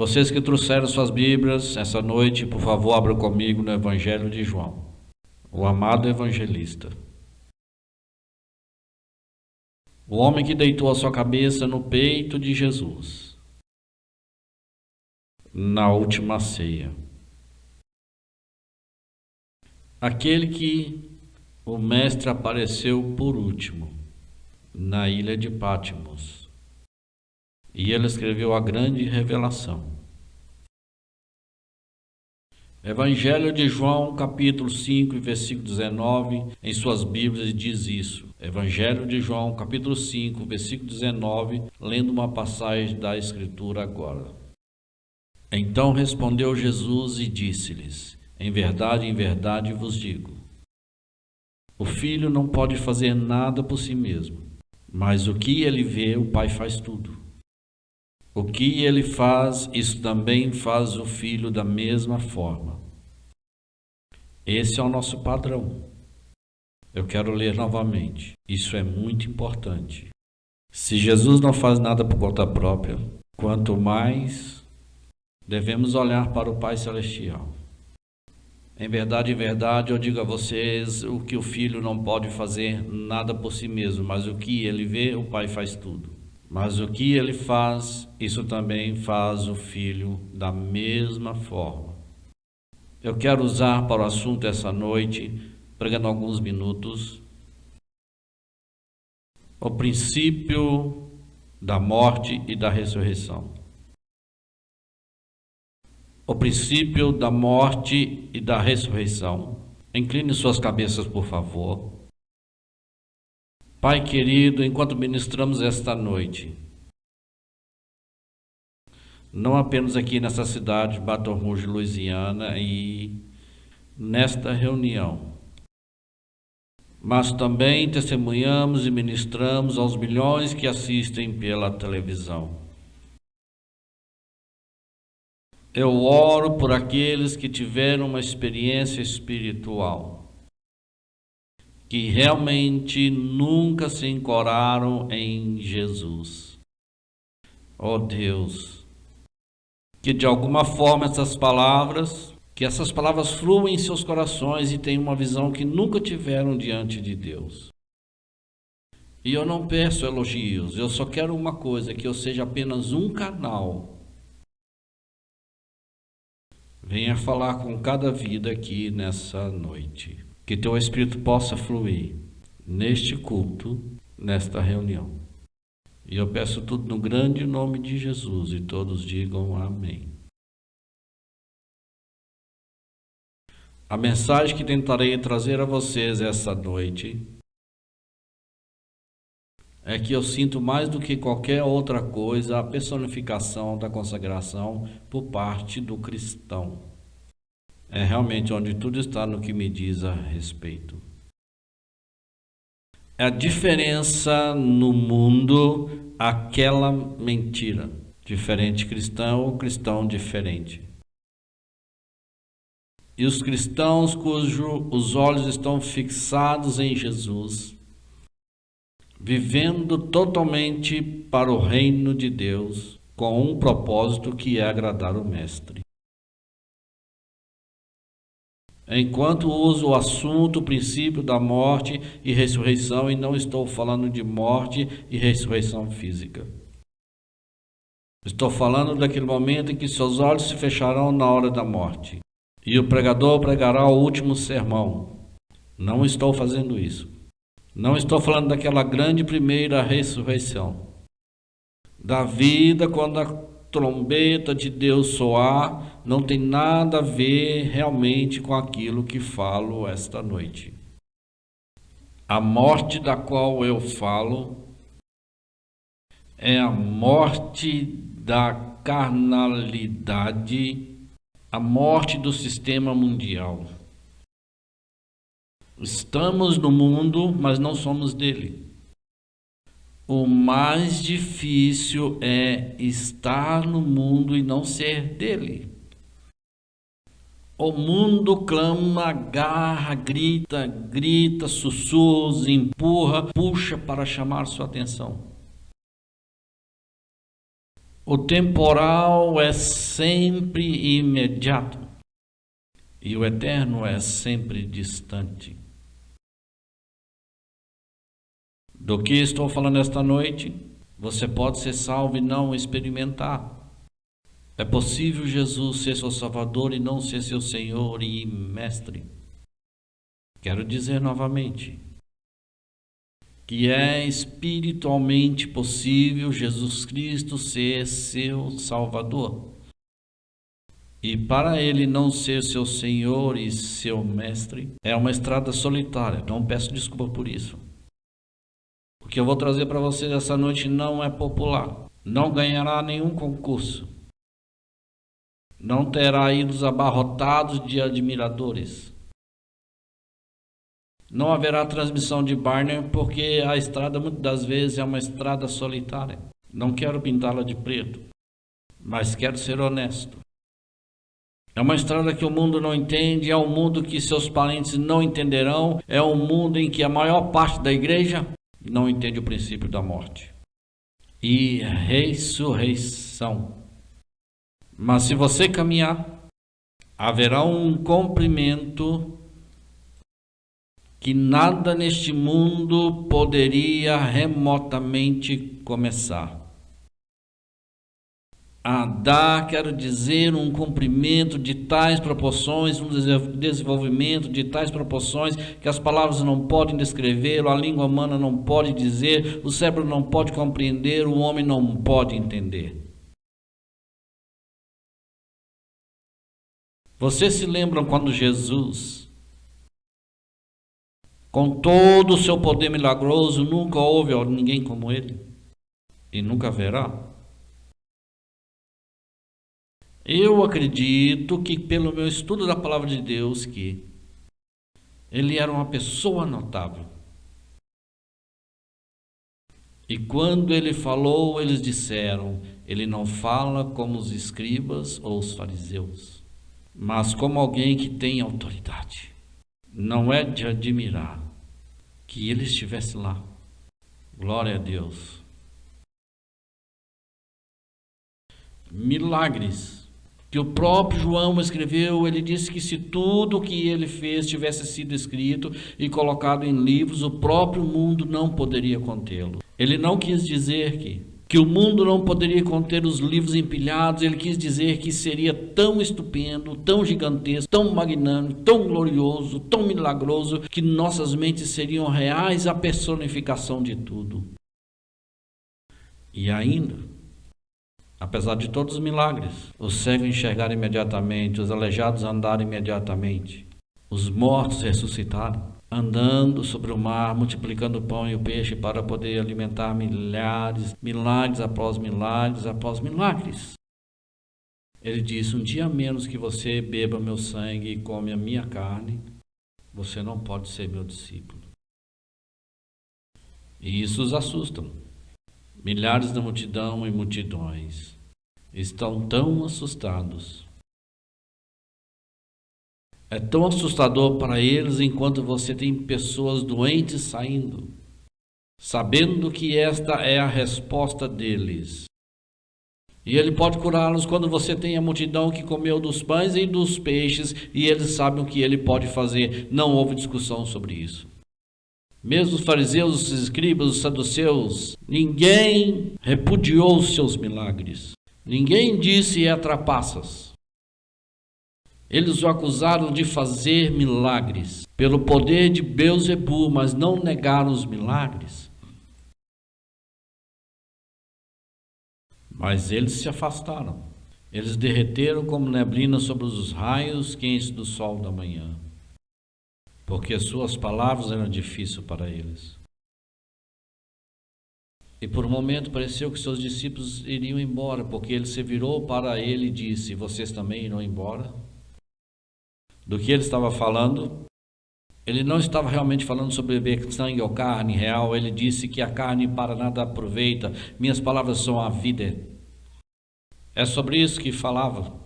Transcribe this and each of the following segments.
Vocês que trouxeram suas Bíblias essa noite, por favor, abram comigo no Evangelho de João, o amado evangelista. O homem que deitou a sua cabeça no peito de Jesus, na última ceia. Aquele que o Mestre apareceu por último, na ilha de Patmos. E ele escreveu a grande revelação. Evangelho de João, capítulo 5, versículo 19, em suas Bíblias diz isso. Evangelho de João, capítulo 5, versículo 19, lendo uma passagem da Escritura agora. Então respondeu Jesus e disse-lhes: em verdade vos digo, o Filho não pode fazer nada por si mesmo, mas o que ele vê, o Pai faz tudo. O que ele faz, isso também faz o Filho da mesma forma. Esse é o nosso padrão. Eu quero ler novamente. Isso é muito importante. Se Jesus não faz nada por conta própria, quanto mais devemos olhar para o Pai Celestial. Em verdade, eu digo a vocês o que o Filho não pode fazer nada por si mesmo, mas o que ele vê, o Pai faz tudo. Mas o que ele faz, isso também faz o Filho da mesma forma. Eu quero usar para o assunto essa noite, pregando alguns minutos, o princípio da morte e da ressurreição. O princípio da morte e da ressurreição. Incline suas cabeças, por favor. Pai querido, enquanto ministramos esta noite, não apenas aqui nessa cidade, Baton Rouge, Louisiana, e nesta reunião, mas também testemunhamos e ministramos aos milhões que assistem pela televisão. Eu oro por aqueles que tiveram uma experiência espiritual, que realmente nunca se ancoraram em Jesus. Oh Deus, que de alguma forma essas palavras fluem em seus corações e tenham uma visão que nunca tiveram diante de Deus. E eu não peço elogios, eu só quero uma coisa, que eu seja apenas um canal. Venha falar com cada vida aqui nessa noite. Que teu Espírito possa fluir neste culto, nesta reunião. E eu peço tudo no grande nome de Jesus, e todos digam amém. A mensagem que tentarei trazer a vocês essa noite é que eu sinto mais do que qualquer outra coisa a personificação da consagração por parte do cristão. É realmente onde tudo está no que me diz a respeito. É a diferença no mundo, aquela mentira. Diferente cristão ou cristão diferente. E os cristãos cujos olhos estão fixados em Jesus, vivendo totalmente para o reino de Deus, com um propósito que é agradar o Mestre. Enquanto uso o assunto, o princípio da morte e ressurreição, e não estou falando de morte e ressurreição física. Estou falando daquele momento em que seus olhos se fecharão na hora da morte, e o pregador pregará o último sermão. Não estou fazendo isso. Não estou falando daquela grande primeira ressurreição. Da vida quando a trombeta de Deus soar, não tem nada a ver realmente com aquilo que falo esta noite. A morte da qual eu falo é a morte da carnalidade, a morte do sistema mundial. Estamos no mundo, mas não somos dele. O mais difícil é estar no mundo e não ser dele. O mundo clama, agarra, grita, sussurra, empurra, puxa para chamar sua atenção. O temporal é sempre imediato e o eterno é sempre distante. Do que estou falando esta noite? Você pode ser salvo e não experimentar. É possível Jesus ser seu Salvador e não ser seu Senhor e Mestre. Quero dizer novamente que é espiritualmente possível Jesus Cristo ser seu Salvador. E para Ele não ser seu Senhor e seu Mestre, é uma estrada solitária. Não peço desculpa por isso. O que eu vou trazer para vocês essa noite não é popular. Não ganhará nenhum concurso. Não terá ídolos abarrotados de admiradores. Não haverá transmissão de Barnum, porque a estrada muitas das vezes é uma estrada solitária. Não quero pintá-la de preto, mas quero ser honesto. É uma estrada que o mundo não entende, é um mundo que seus parentes não entenderão, é um mundo em que a maior parte da igreja não entende o princípio da morte e ressurreição. Mas se você caminhar, haverá um cumprimento que nada neste mundo poderia remotamente começar. Quero dizer, um cumprimento de tais proporções, um desenvolvimento de tais proporções que as palavras não podem descrevê-lo, a língua humana não pode dizer, o cérebro não pode compreender, o homem não pode entender. Vocês se lembram quando Jesus, com todo o seu poder milagroso, nunca houve ninguém como ele e nunca haverá? Eu acredito que, pelo meu estudo da palavra de Deus, que ele era uma pessoa notável. E quando ele falou, eles disseram, ele não fala como os escribas ou os fariseus, mas como alguém que tem autoridade. Não é de admirar que ele estivesse lá. Glória a Deus. Milagres que o próprio João escreveu, ele disse que se tudo o que ele fez tivesse sido escrito e colocado em livros, o próprio mundo não poderia contê-lo. Ele não quis dizer que o mundo não poderia conter os livros empilhados, ele quis dizer que seria tão estupendo, tão gigantesco, tão magnânimo, tão glorioso, tão milagroso, que nossas mentes seriam reais a personificação de tudo. E ainda, apesar de todos os milagres, os cegos enxergaram imediatamente, os aleijados andaram imediatamente, os mortos ressuscitaram, andando sobre o mar, multiplicando o pão e o peixe para poder alimentar milagres após milagres após milagres. Ele disse, um dia menos que você beba meu sangue e come a minha carne, você não pode ser meu discípulo. E isso os assusta. Milhares da multidão e multidões estão tão assustados. É tão assustador para eles enquanto você tem pessoas doentes saindo, sabendo que esta é a resposta deles. E ele pode curá-los quando você tem a multidão que comeu dos pães e dos peixes e eles sabem o que ele pode fazer. Não houve discussão sobre isso. Mesmo os fariseus, os escribas, os saduceus, ninguém repudiou os seus milagres. Ninguém disse trapaças. Eles o acusaram de fazer milagres pelo poder de Beelzebu, mas não negaram os milagres. Mas eles se afastaram. Eles derreteram como neblina sobre os raios quentes do sol da manhã, porque as suas palavras eram difíceis para eles. E por um momento pareceu que seus discípulos iriam embora, porque ele se virou para ele e disse, vocês também irão embora? Do que ele estava falando? Ele não estava realmente falando sobre beber sangue ou carne real, ele disse que a carne para nada aproveita, minhas palavras são a vida. É sobre isso que falava.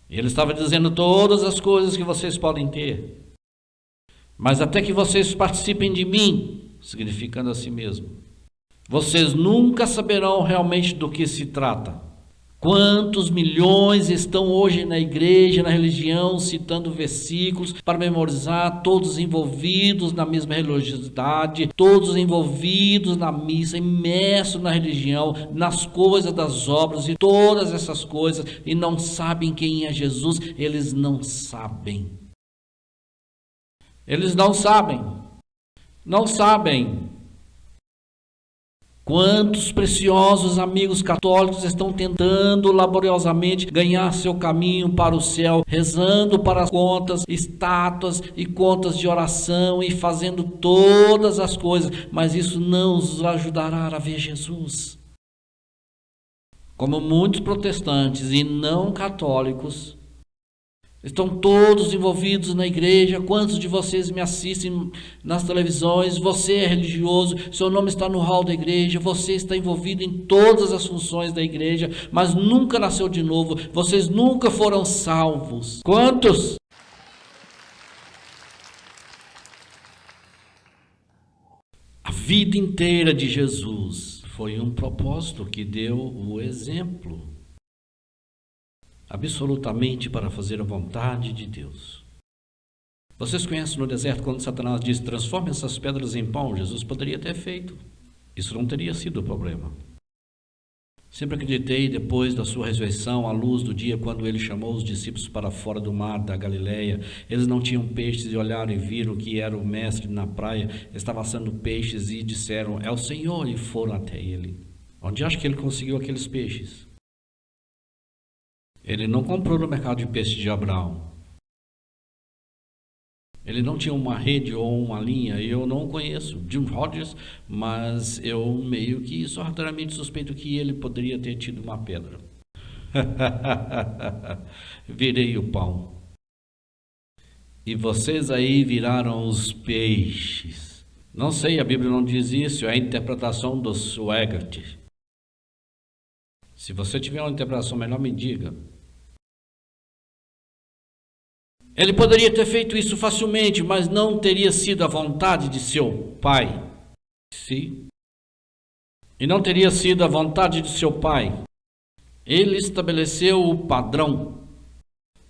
Ele estava dizendo todas as coisas que vocês podem ter, mas até que vocês participem de mim, significando a si mesmo, vocês nunca saberão realmente do que se trata. Quantos milhões estão hoje na igreja, na religião, citando versículos para memorizar, todos envolvidos na mesma religiosidade, todos envolvidos na missa, imersos na religião, nas coisas das obras e todas essas coisas, e não sabem quem é Jesus. Eles não sabem. Eles não sabem. Não sabem. Quantos preciosos amigos católicos estão tentando laboriosamente ganhar seu caminho para o céu, rezando para contas, estátuas e contas de oração e fazendo todas as coisas, mas isso não os ajudará a ver Jesus. Como muitos protestantes e não católicos estão todos envolvidos na igreja. Quantos de vocês me assistem nas televisões? Você é religioso, seu nome está no hall da igreja, você está envolvido em todas as funções da igreja, mas nunca nasceu de novo, vocês nunca foram salvos. Quantos? A vida inteira de Jesus foi um propósito que deu o exemplo. Absolutamente para fazer a vontade de Deus. Vocês conhecem no deserto quando Satanás disse: transforme essas pedras em pão? Jesus poderia ter feito. Isso não teria sido o problema. Sempre acreditei, depois da sua ressurreição, à luz do dia, quando ele chamou os discípulos para fora do mar da Galileia, eles não tinham peixes e olharam e viram que era o mestre na praia, estava assando peixes e disseram: é o Senhor, e foram até ele. Onde acha que ele conseguiu aqueles peixes? Ele não comprou no mercado de peixe de Abraão. Ele não tinha uma rede ou uma linha. Eu não conheço Jim Rogers, mas eu meio que sorrateiramente suspeito que ele poderia ter tido uma pedra. Virei o pão. E vocês aí viraram os peixes. Não sei, a Bíblia não diz isso, é a interpretação do Swaggart. Se você tiver uma interpretação melhor, me diga. Ele poderia ter feito isso facilmente, mas não teria sido a vontade de seu pai. Sim. E não teria sido a vontade de seu pai. Ele estabeleceu o padrão.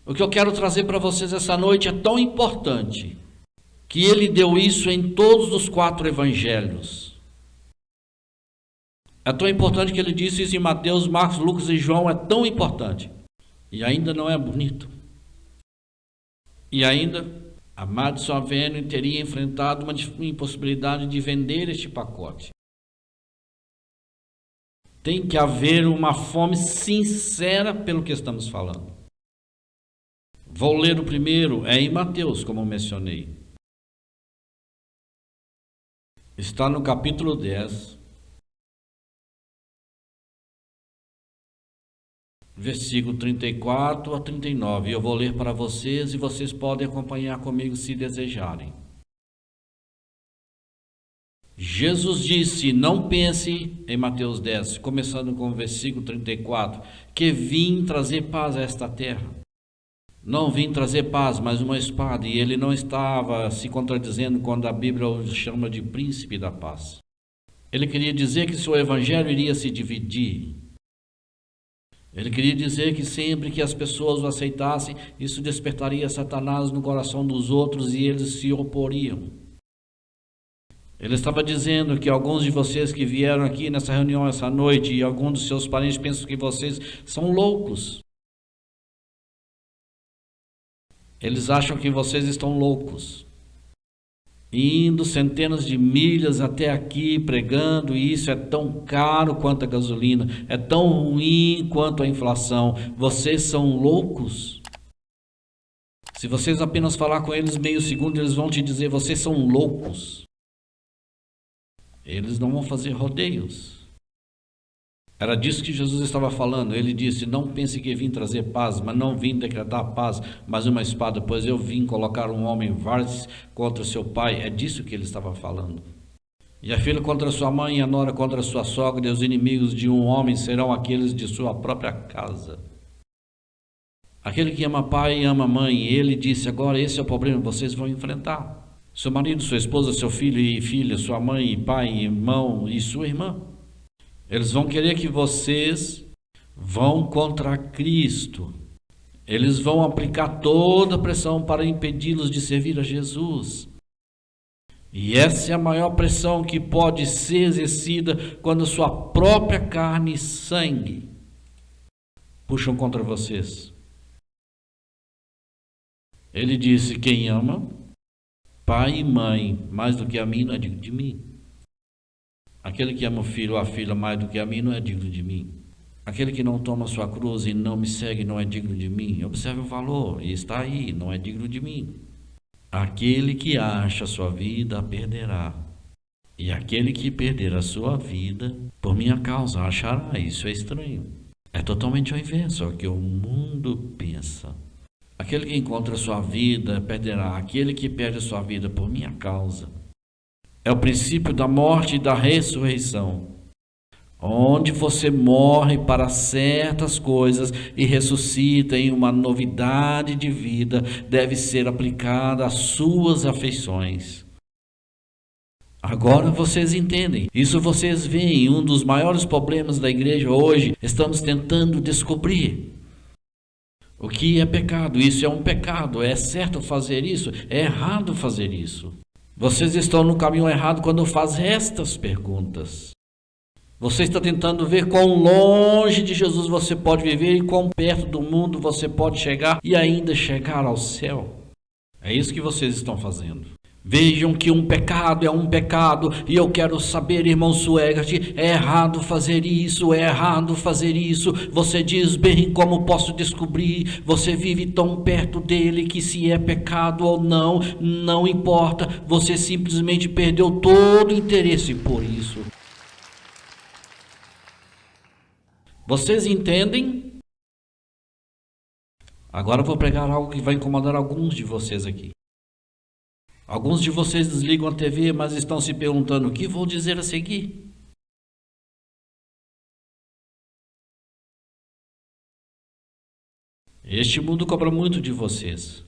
O que eu quero trazer para vocês essa noite é tão importante que ele deu isso em todos os 4 evangelhos. É tão importante que ele disse isso em Mateus, Marcos, Lucas e João. É tão importante. E ainda não é bonito. E ainda, a Madison Avenue teria enfrentado uma impossibilidade de vender este pacote. Tem que haver uma fome sincera pelo que estamos falando. Vou ler o primeiro, é em Mateus, como eu mencionei. Está no capítulo 10. Versículo 34 a 39. Eu vou ler para vocês e vocês podem acompanhar comigo se desejarem. Jesus disse: não pense, em Mateus 10, começando com o versículo 34, que vim trazer paz a esta terra. Não vim trazer paz, mas uma espada. E ele não estava se contradizendo quando a Bíblia o chama de príncipe da paz. Ele queria dizer que seu evangelho iria se dividir. Ele queria dizer que sempre que as pessoas o aceitassem, isso despertaria Satanás no coração dos outros e eles se oporiam. Ele estava dizendo que alguns de vocês que vieram aqui nessa reunião essa noite e alguns dos seus parentes pensam que vocês são loucos. Eles acham que vocês estão loucos. Indo centenas de milhas até aqui pregando, e isso é tão caro quanto a gasolina, é tão ruim quanto a inflação. Vocês são loucos? Se vocês apenas falar com eles meio segundo, eles vão te dizer: vocês são loucos. Eles não vão fazer rodeios. Era disso que Jesus estava falando. Ele disse: não pense que vim trazer paz, mas não vim decretar paz, mas uma espada, pois eu vim colocar um homem várzea contra seu pai. É disso que ele estava falando. E a filha contra sua mãe, e a nora contra sua sogra, e os inimigos de um homem serão aqueles de sua própria casa. Aquele que ama pai e ama mãe. E ele disse: agora esse é o problema, vocês vão enfrentar. Seu marido, sua esposa, seu filho e filha, sua mãe e pai, irmão e sua irmã. Eles vão querer que vocês vão contra Cristo. Eles vão aplicar toda a pressão para impedi-los de servir a Jesus. E essa é a maior pressão que pode ser exercida quando sua própria carne e sangue puxam contra vocês. Ele disse: quem ama pai e mãe mais do que a mim não é digno de mim. Aquele que ama o filho ou a filha mais do que a mim não é digno de mim. Aquele que não toma sua cruz e não me segue não é digno de mim. Observe o valor, e está aí, não é digno de mim. Aquele que acha a sua vida a perderá. E aquele que perder a sua vida, por minha causa, achará. Isso é estranho. É totalmente ao inverso, é o que o mundo pensa. Aquele que encontra a sua vida perderá. Aquele que perde a sua vida por minha causa. É o princípio da morte e da ressurreição. Onde você morre para certas coisas e ressuscita em uma novidade de vida, deve ser aplicada às suas afeições. Agora vocês entendem. Isso vocês veem. Um dos maiores problemas da igreja hoje, estamos tentando descobrir o que é pecado. Isso é um pecado. É certo fazer isso? É errado fazer isso. Vocês estão no caminho errado quando fazem estas perguntas. Você está tentando ver quão longe de Jesus você pode viver e quão perto do mundo você pode chegar e ainda chegar ao céu. É isso que vocês estão fazendo. Vejam que um pecado é um pecado e eu quero saber, irmão Suegart, é errado fazer isso, é errado fazer isso. Você diz bem, como posso descobrir? Você vive tão perto dele que se é pecado ou não, não importa. Você simplesmente perdeu todo o interesse por isso. Vocês entendem? Agora eu vou pregar algo que vai incomodar alguns de vocês aqui. Alguns de vocês desligam a TV, mas estão se perguntando: o que vou dizer a seguir? Este mundo cobra muito de vocês.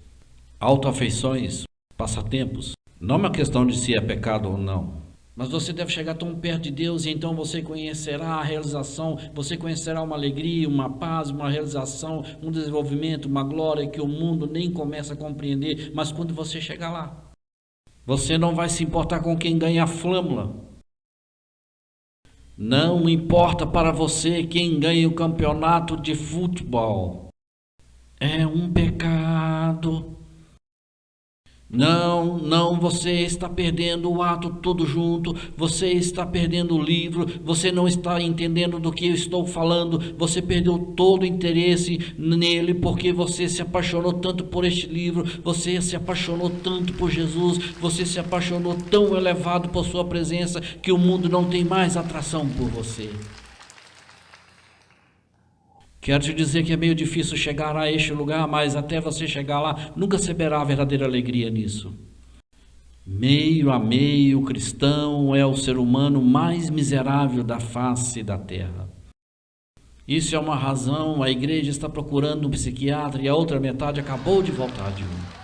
Autoafeições, passatempos. Não é uma questão de se é pecado ou não. Mas você deve chegar tão perto de Deus e então você conhecerá a realização, você conhecerá uma alegria, uma paz, uma realização, um desenvolvimento, uma glória que o mundo nem começa a compreender. Mas quando você chegar lá, você não vai se importar com quem ganha a flâmula. Não importa para você quem ganha o campeonato de futebol. É um pecado. Não, você está perdendo o ato todo junto, você está perdendo o livro, você não está entendendo do que eu estou falando, você perdeu todo o interesse nele porque você se apaixonou tanto por este livro, você se apaixonou tanto por Jesus, você se apaixonou tão elevado por sua presença que o mundo não tem mais atração por você. Quero te dizer que é meio difícil chegar a este lugar, mas até você chegar lá, nunca se verá a verdadeira alegria nisso. Meio a meio, o cristão é o ser humano mais miserável da face da terra. Isso é uma razão, a igreja está procurando um psiquiatra e a outra metade acabou de voltar de um.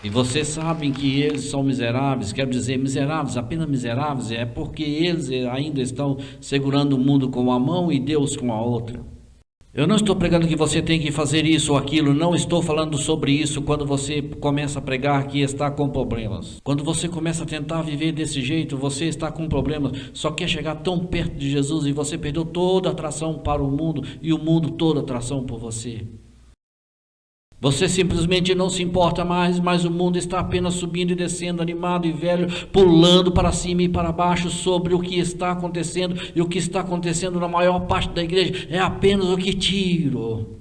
E vocês sabem que eles são miseráveis, quero dizer miseráveis, apenas miseráveis, é porque eles ainda estão segurando o mundo com uma mão e Deus com a outra. Eu não estou pregando que você tem que fazer isso ou aquilo, não estou falando sobre isso quando você começa a pregar que está com problemas. Quando você começa a tentar viver desse jeito, você está com problemas, só quer chegar tão perto de Jesus e você perdeu toda a atração para o mundo e o mundo toda a atração por você. Você simplesmente não se importa mais, mas o mundo está apenas subindo e descendo, animado e velho, pulando para cima e para baixo sobre o que está acontecendo. E o que está acontecendo na maior parte da igreja é apenas o que tiro.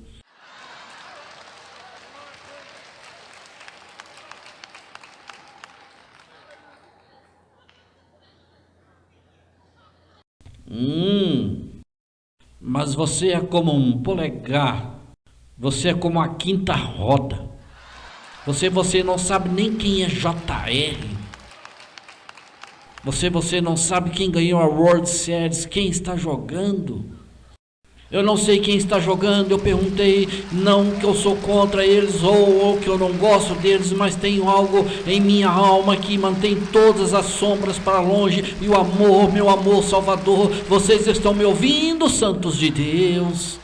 Mas você é como um polegar. Você é como a quinta roda. Você não sabe nem quem é JR. Você não sabe quem ganhou a World Series, quem está jogando. Eu não sei quem está jogando, eu perguntei, não que eu sou contra eles ou que eu não gosto deles, mas tenho algo em minha alma que mantém todas as sombras para longe, e o amor, meu amor Salvador, vocês estão me ouvindo, santos de Deus?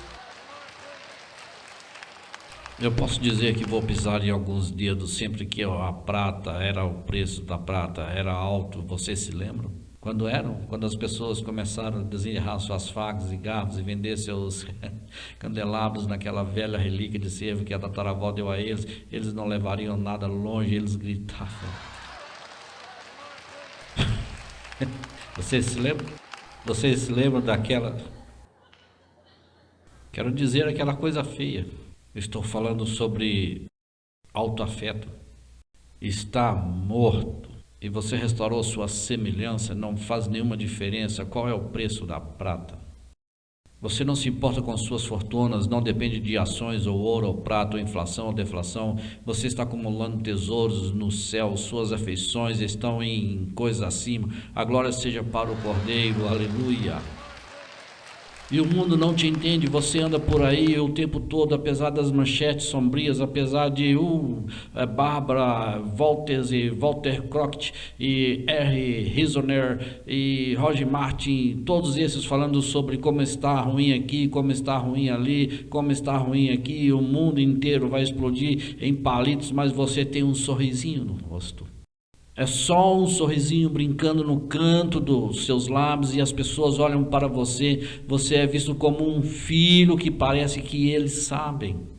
Eu posso dizer que vou pisar em alguns dedos sempre que a prata, o preço da prata era alto, vocês se lembram? Quando as pessoas começaram a desenterrar suas facas e garfos e vender seus candelabros naquela velha relíquia de cervo que a tataravó deu a eles, eles não levariam nada longe, eles gritavam. Vocês se lembram? Vocês se lembram daquela... Quero dizer aquela coisa feia. Estou falando sobre autoafeto. Está morto. E você restaurou sua semelhança, não faz nenhuma diferença qual é o preço da prata. Você não se importa com suas fortunas, não depende de ações ou ouro ou prata, ou inflação ou deflação. Você está acumulando tesouros no céu, suas afeições estão em coisas acima. A glória seja para o Cordeiro, aleluia. E o mundo não te entende, você anda por aí o tempo todo, apesar das manchetes sombrias, apesar de Barbara Walters e Walter Cronkite e R. Risner e Roger Martin, todos esses falando sobre como está ruim aqui, como está ruim ali, como está ruim aqui, o mundo inteiro vai explodir em palitos, mas você tem um sorrisinho no rosto. É só um sorrisinho brincando no canto dos seus lábios e as pessoas olham para você. Você é visto como um filho que parece que eles sabem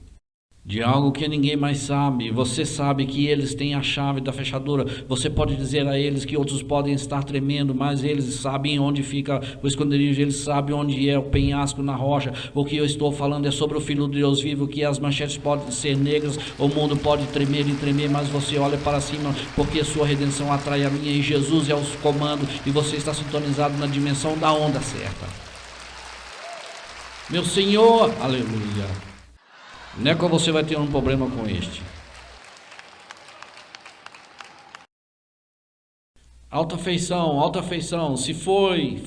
de algo que ninguém mais sabe. Você sabe que eles têm a chave da fechadura. Você pode dizer a eles que outros podem estar tremendo, mas eles sabem onde fica o esconderijo, eles sabem onde é o penhasco na rocha. O que eu estou falando é sobre o Filho de Deus vivo, que as manchetes podem ser negras, o mundo pode tremer e tremer, mas você olha para cima, porque sua redenção atrai a minha e Jesus é o comando, e você está sintonizado na dimensão da onda certa. Meu Senhor, aleluia. Neco, você vai ter um problema com este. Alta afeição, se foi.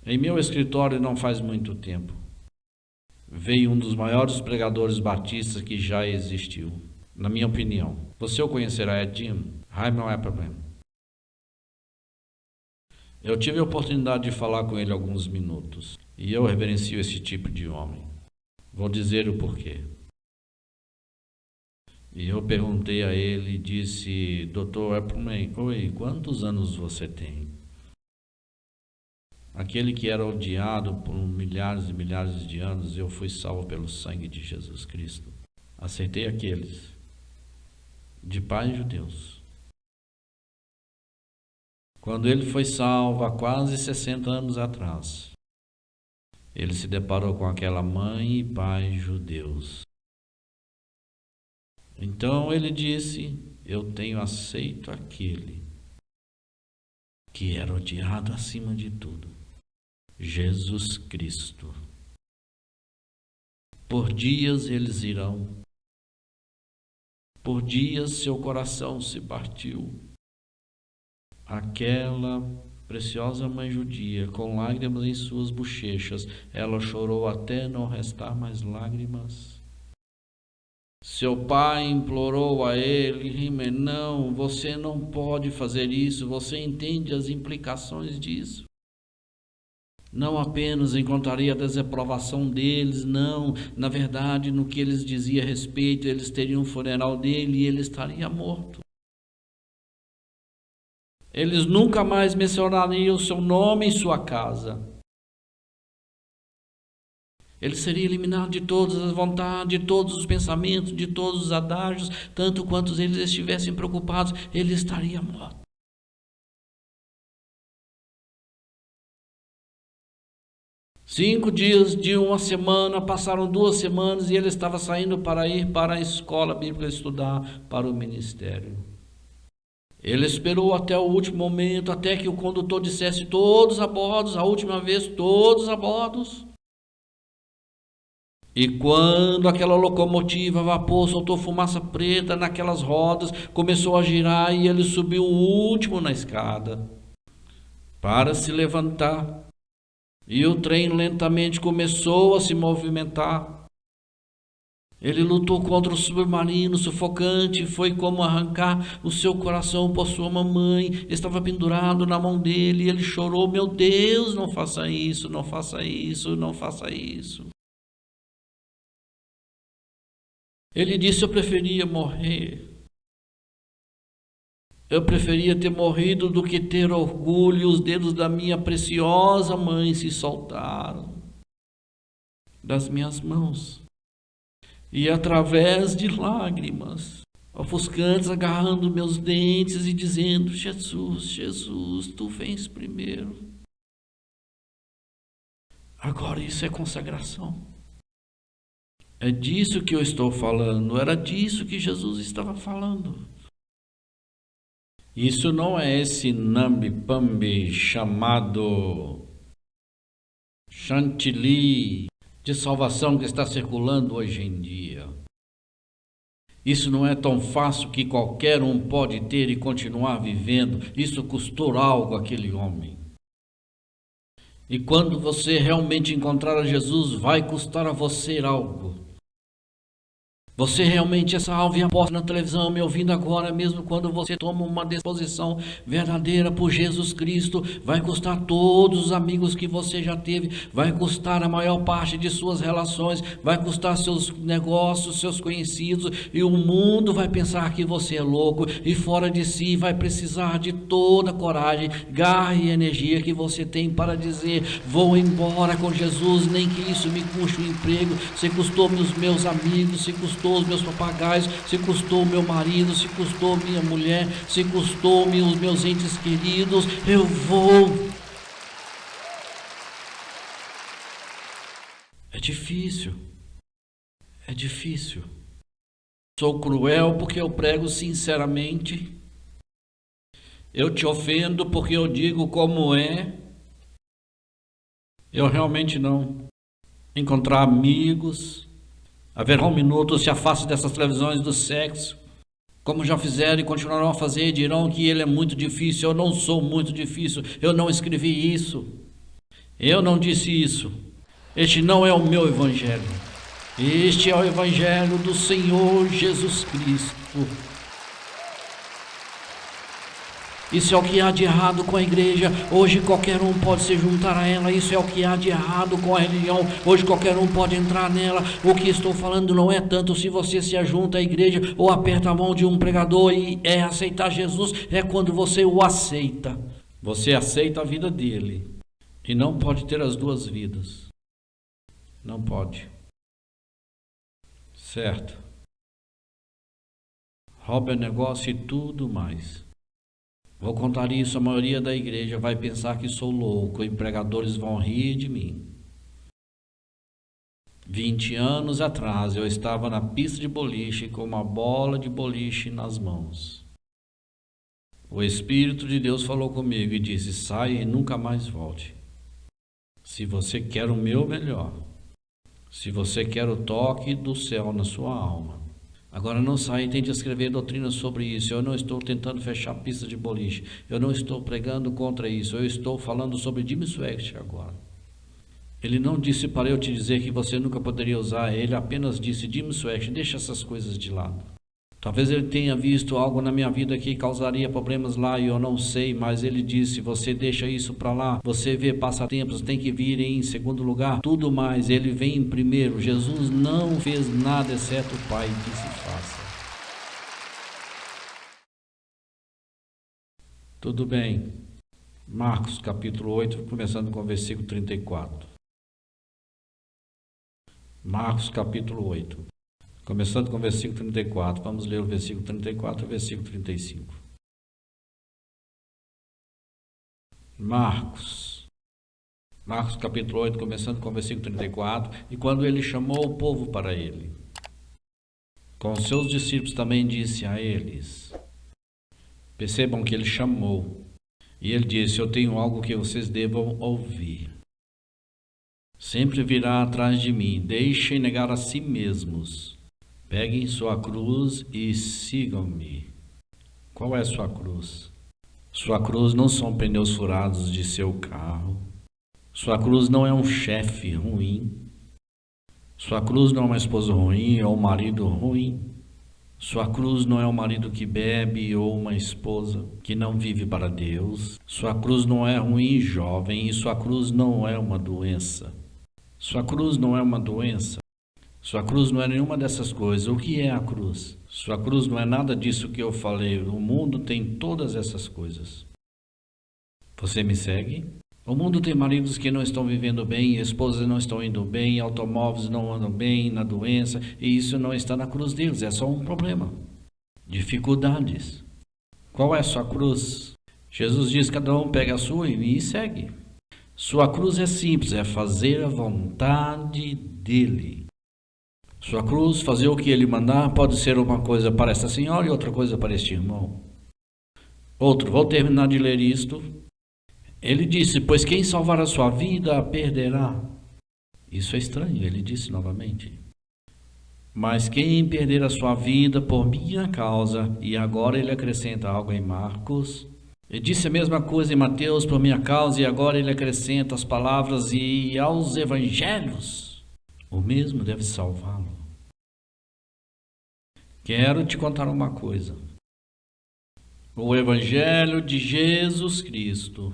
Em meu escritório não faz muito tempo, veio um dos maiores pregadores batistas que já existiu, na minha opinião. Você o conhecerá, é Jim. Não é problema. Eu tive a oportunidade de falar com ele alguns minutos. E eu reverencio esse tipo de homem. Vou dizer o porquê. E eu perguntei a ele e disse, Dr. Appleman, oi, quantos anos você tem? Aquele que era odiado por milhares e milhares de anos, eu fui salvo pelo sangue de Jesus Cristo. Aceitei aqueles de pais judeus. Quando ele foi salvo há quase 60 anos atrás, ele se deparou com aquela mãe e pai judeus. Então ele disse, eu tenho aceito aquele que era odiado acima de tudo, Jesus Cristo. Por dias eles irão, por dias seu coração se partiu. Aquela preciosa mãe judia, com lágrimas em suas bochechas, ela chorou até não restar mais lágrimas. Seu pai implorou a ele, não, você não pode fazer isso, você entende as implicações disso. Não apenas encontraria a desaprovação deles, não, na verdade, no que eles diziam a respeito, eles teriam um funeral dele e ele estaria morto. Eles nunca mais mencionariam o seu nome em sua casa. Ele seria eliminado de todas as vontades, de todos os pensamentos, de todos os adágios, tanto quanto eles estivessem preocupados, ele estaria morto. Cinco dias de uma semana, passaram 2 semanas e ele estava saindo para ir para a escola bíblica estudar para o ministério. Ele esperou até o último momento, até que o condutor dissesse todos a bordo, a última vez, todos a bordo. E quando aquela locomotiva a vapor soltou fumaça preta naquelas rodas, começou a girar e ele subiu o último na escada. para se levantar. E o trem lentamente começou a se movimentar. Ele lutou contra o submarino sufocante, foi como arrancar o seu coração por sua mamãe, estava pendurado na mão dele, e ele chorou: meu Deus, não faça isso, não faça isso, não faça isso. Ele disse: eu preferia morrer. Eu preferia ter morrido do que ter orgulho. Os dedos da minha preciosa mãe se soltaram das minhas mãos. E através de lágrimas, ofuscantes, agarrando meus dentes e dizendo: Jesus, Jesus, tu vens primeiro. Agora isso é consagração. É disso que eu estou falando, era disso que Jesus estava falando. Isso não é esse nambi-pambi chamado chantilly de salvação que está circulando hoje em dia. Isso não é tão fácil que qualquer um pode ter e continuar vivendo. Isso custou algo àquele homem. E quando você realmente encontrar a Jesus, vai custar a você algo. Você realmente, essa alma posta na televisão, me ouvindo agora, mesmo quando você toma uma disposição verdadeira por Jesus Cristo, vai custar todos os amigos que você já teve, vai custar a maior parte de suas relações, vai custar seus negócios, seus conhecidos, e o mundo vai pensar que você é louco, e fora de si vai precisar de toda a coragem, garra e energia que você tem para dizer: vou embora com Jesus, nem que isso me custe o emprego, se custou os meus amigos, se custou os meus papagaios, se custou o meu marido, se custou minha mulher, se custou-me os meus entes queridos, eu vou. É difícil. É difícil. Sou cruel porque eu prego sinceramente. Eu te ofendo porque eu digo como é. Eu realmente não. Encontrar amigos. Haverá um minuto, se afaste dessas televisões do sexo, como já fizeram e continuarão a fazer, dirão que ele é muito difícil. Eu não sou muito difícil, eu não escrevi isso, eu não disse isso. Este não é o meu evangelho, este é o evangelho do Senhor Jesus Cristo. Isso é o que há de errado com a igreja. Hoje qualquer um pode se juntar a ela. Isso é o que há de errado com a religião. Hoje qualquer um pode entrar nela. O que estou falando não é tanto se você se ajunta à igreja ou aperta a mão de um pregador e é aceitar Jesus. É quando você o aceita. Você aceita a vida dele. E não pode ter as duas vidas. Não pode. Certo. Rouba negócio e tudo mais. Vou contar isso, a maioria da igreja vai pensar que sou louco, e pregadores vão rir de mim. 20 anos atrás eu estava na pista de boliche com uma bola de boliche nas mãos. O Espírito de Deus falou comigo e disse: saia e nunca mais volte. Se você quer o meu melhor, se você quer o toque do céu na sua alma, agora não saia e tente escrever doutrina sobre isso. Eu não estou tentando fechar pista de boliche. Eu não estou pregando contra isso. Eu estou falando sobre Jim Swaggart agora. Ele não disse para eu te dizer que você nunca poderia usar. Ele apenas disse: Jim Swaggart, deixa essas coisas de lado. Talvez ele tenha visto algo na minha vida que causaria problemas lá e eu não sei, mas ele disse: você deixa isso para lá, você vê passatempos, tem que vir em segundo lugar, tudo mais, ele vem em primeiro. Jesus não fez nada exceto o Pai disse: faça. Tudo bem. Marcos capítulo 8, começando com o versículo 34. Marcos capítulo 8. Começando com o versículo 34, vamos ler o versículo 34 e o versículo 35. Marcos capítulo 8, começando com o versículo 34, e quando ele chamou o povo para ele, com os seus discípulos também disse a eles, percebam que ele chamou, e ele disse: eu tenho algo que vocês devam ouvir. Sempre virá atrás de mim, deixem negar a si mesmos. Peguem sua cruz e sigam-me. Qual é a sua cruz? Sua cruz não são pneus furados de seu carro. Sua cruz não é um chefe ruim. Sua cruz não é uma esposa ruim ou um marido ruim. Sua cruz não é um marido que bebe ou uma esposa que não vive para Deus. Sua cruz não é ruim, jovem, e sua cruz não é uma doença. Sua cruz não é uma doença. Sua cruz não é nenhuma dessas coisas. O que é a cruz? Sua cruz não é nada disso que eu falei. O mundo tem todas essas coisas. Você me segue? O mundo tem maridos que não estão vivendo bem, esposas não estão indo bem, automóveis não andam bem, na doença, e isso não está na cruz deles, é só um problema. Dificuldades. Qual é a sua cruz? Jesus diz: cada um pega a sua e me segue. Sua cruz é simples, é fazer a vontade dele. Sua cruz, fazer o que ele mandar, pode ser uma coisa para esta senhora e outra coisa para este irmão. Outro, vou terminar de ler isto. Ele disse: pois quem salvar a sua vida a perderá. Isso é estranho, ele disse novamente. Mas quem perder a sua vida por minha causa, e agora ele acrescenta algo em Marcos. Ele disse a mesma coisa em Mateus, por minha causa, e agora ele acrescenta as palavras, e aos evangelhos, o mesmo deve salvá-lo. Quero te contar uma coisa. O evangelho de Jesus Cristo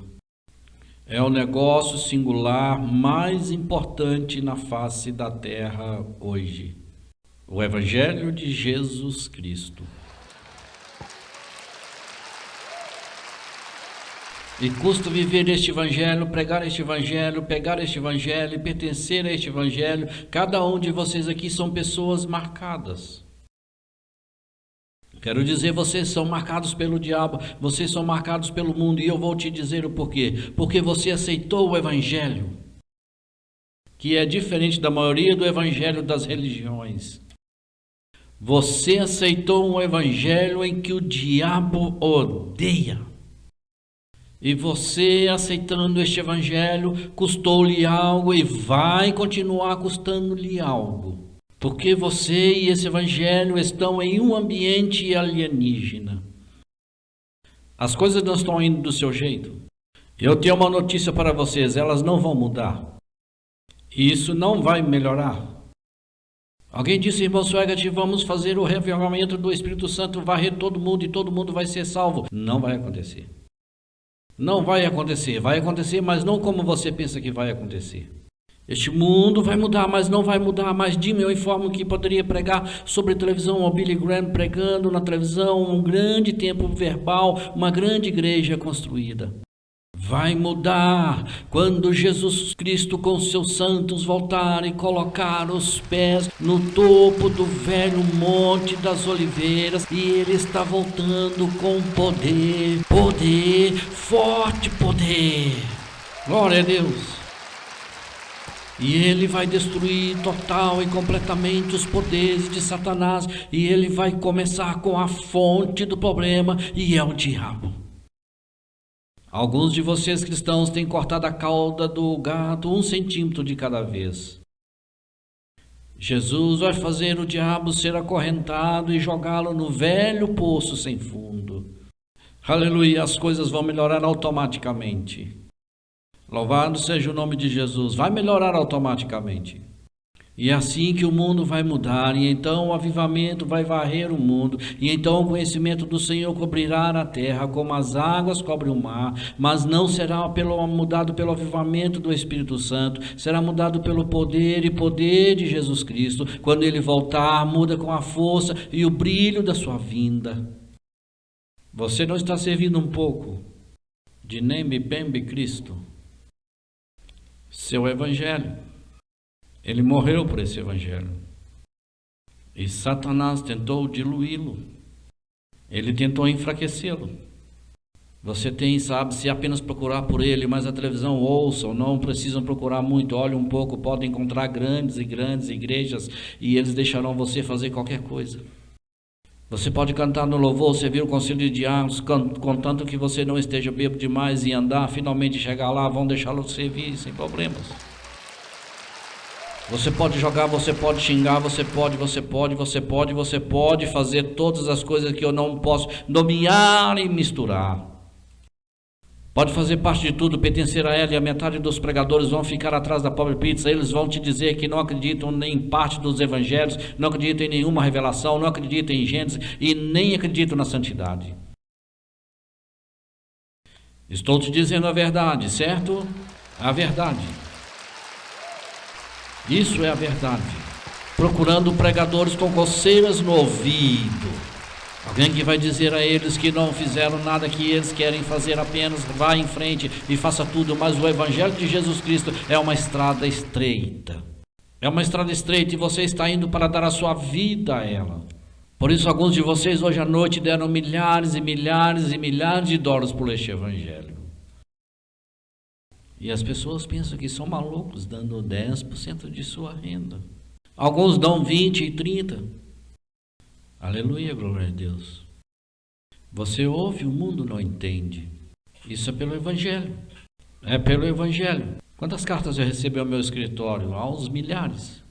é o negócio singular mais importante na face da terra hoje. O Evangelho de Jesus Cristo. E custa viver este Evangelho, pregar este Evangelho, pegar este Evangelho e pertencer a este Evangelho. Cada um de vocês aqui são pessoas marcadas. Quero dizer, vocês são marcados pelo diabo, vocês são marcados pelo mundo, e eu vou te dizer o porquê. Porque você aceitou o Evangelho, que é diferente da maioria do Evangelho das religiões. Você aceitou um Evangelho em que o diabo odeia. E você, aceitando este Evangelho, custou-lhe algo e vai continuar custando-lhe algo. Porque você e esse Evangelho estão em um ambiente alienígena. As coisas não estão indo do seu jeito. Eu tenho uma notícia para vocês, elas não vão mudar. E isso não vai melhorar. Alguém disse: irmão Swegert, vamos fazer o reavivamento do Espírito Santo, varrer todo mundo e todo mundo vai ser salvo. Não vai acontecer. Não vai acontecer. Vai acontecer, mas não como você pensa que vai acontecer. Este mundo vai mudar, mas não vai mudar mais. Dime, eu informo que poderia pregar sobre televisão, o Billy Graham pregando na televisão, um grande templo verbal, uma grande igreja construída. Vai mudar quando Jesus Cristo com seus santos voltar e colocar os pés no topo do velho Monte das Oliveiras, e ele está voltando com poder, poder, forte poder. Glória a Deus. E ele vai destruir total e completamente os poderes de Satanás. E ele vai começar com a fonte do problema, e é o diabo. Alguns de vocês cristãos têm cortado a cauda do gato 1 centímetro de cada vez. Jesus vai fazer o diabo ser acorrentado e jogá-lo no velho poço sem fundo. Aleluia, as coisas vão melhorar automaticamente. Louvado seja o nome de Jesus. Vai melhorar automaticamente. E é assim que o mundo vai mudar. E então o avivamento vai varrer o mundo. E então o conhecimento do Senhor cobrirá a terra como as águas cobrem o mar. Mas não será mudado pelo avivamento do Espírito Santo. Será mudado pelo poder e poder de Jesus Cristo. Quando ele voltar, muda com a força e o brilho da sua vinda. Você não está servindo um pouco de Nembe Bembe Cristo? Seu evangelho. Ele morreu por esse evangelho. E Satanás tentou diluí-lo. Ele tentou enfraquecê-lo. Você tem, sabe, se apenas procurar por ele, mas a televisão ouçam, não precisam procurar muito, olhem um pouco, podem encontrar grandes e grandes igrejas e eles deixarão você fazer qualquer coisa. Você pode cantar no louvor, servir o conselho de diáconos, contanto que você não esteja bêbado demais e andar, finalmente chegar lá, vão deixá-lo servir sem problemas. Você pode jogar, você pode xingar, você pode fazer todas as coisas que eu não posso nomear e misturar. Pode fazer parte de tudo, pertencer a ela, e a metade dos pregadores vão ficar atrás da pobre pizza. Eles vão te dizer que não acreditam em parte dos evangelhos, não acreditam em nenhuma revelação, não acreditam em Gênesis e nem acreditam na santidade. Estou te dizendo a verdade, certo? A verdade. Isso é a verdade. Procurando pregadores com coceiras no ouvido. Alguém que vai dizer a eles que não fizeram nada que eles querem fazer, apenas vá em frente e faça tudo. Mas o Evangelho de Jesus Cristo é uma estrada estreita. É uma estrada estreita e você está indo para dar a sua vida a ela. Por isso alguns de vocês hoje à noite deram milhares e milhares e milhares de dólares por este Evangelho. E as pessoas pensam que são malucos dando 10% de sua renda. Alguns dão 20 e 30%. Aleluia, glória a Deus. Você ouve, o mundo não entende. Isso é pelo Evangelho. É pelo Evangelho. Quantas cartas eu recebi ao meu escritório? Há uns milhares.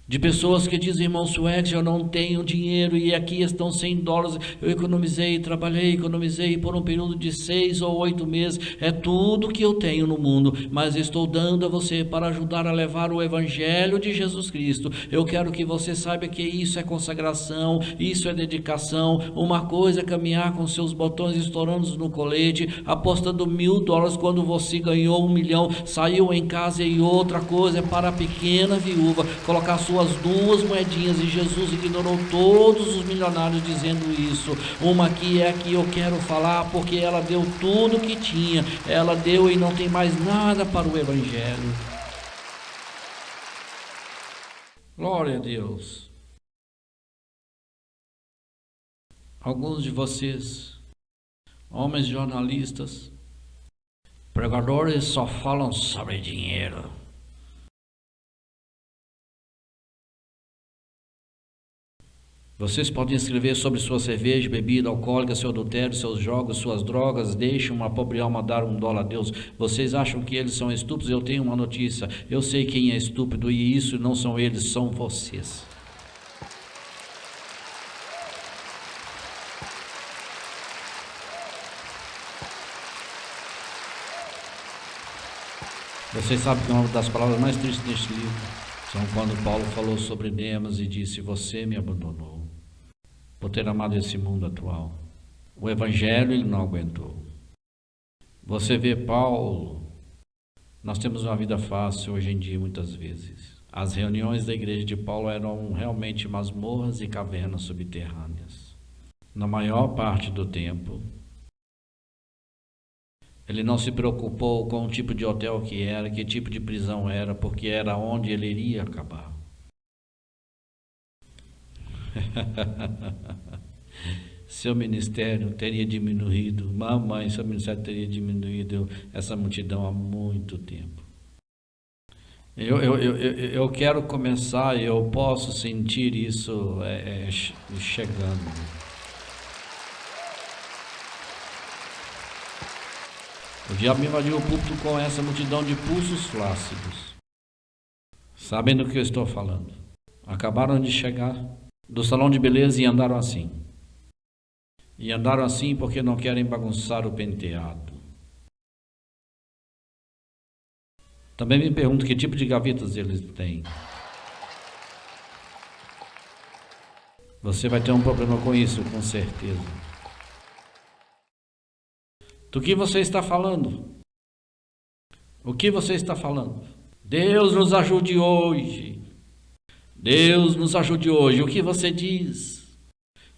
De pessoas que dizem, irmão Suex, eu não tenho dinheiro e aqui estão $100. Eu economizei, trabalhei, economizei por um período de 6 ou 8 meses. É tudo que eu tenho no mundo, mas estou dando a você para ajudar a levar o Evangelho de Jesus Cristo. Eu quero que você saiba que isso é consagração, isso é dedicação. Uma coisa é caminhar com seus botões estourando no colete, apostando $1.000 quando você ganhou 1 milhão, saiu em casa, e outra coisa é para a pequena viúva colocar suas 2 moedinhas, e Jesus ignorou todos os milionários dizendo isso. Uma aqui é a que eu quero falar, porque ela deu tudo que tinha, ela deu e não tem mais nada para o Evangelho. Glória a Deus. Alguns de vocês, homens jornalistas, pregadores, só falam sobre dinheiro. Vocês podem escrever sobre sua cerveja, bebida alcoólica, seu adultério, seus jogos, suas drogas. Deixem uma pobre alma dar $1 a Deus. Vocês acham que eles são estúpidos? Eu tenho uma notícia. Eu sei quem é estúpido, e isso não são eles, são vocês. Vocês sabem que uma das palavras mais tristes deste livro são quando Paulo falou sobre Demas e disse: você me abandonou por ter amado esse mundo atual. O Evangelho ele não aguentou. Você vê Paulo, nós temos uma vida fácil hoje em dia muitas vezes. As reuniões da igreja de Paulo eram realmente masmorras e cavernas subterrâneas. Na maior parte do tempo, ele não se preocupou com o tipo de hotel que era, que tipo de prisão era, porque era onde ele iria acabar. Seu ministério teria diminuído, mamãe, seu ministério teria diminuído essa multidão há muito tempo. Eu quero começar, eu posso sentir isso chegando. O diabo me invadiu o púlpito com essa multidão de pulsos flácidos. Sabem do que eu estou falando? Acabaram de chegar do salão de beleza e andaram assim. E andaram assim porque não querem bagunçar o penteado. Também me pergunto que tipo de gavetas eles têm. Você vai ter um problema com isso, com certeza. Do que você está falando? O que você está falando? Deus nos ajude hoje. Deus nos ajude hoje. O que você diz?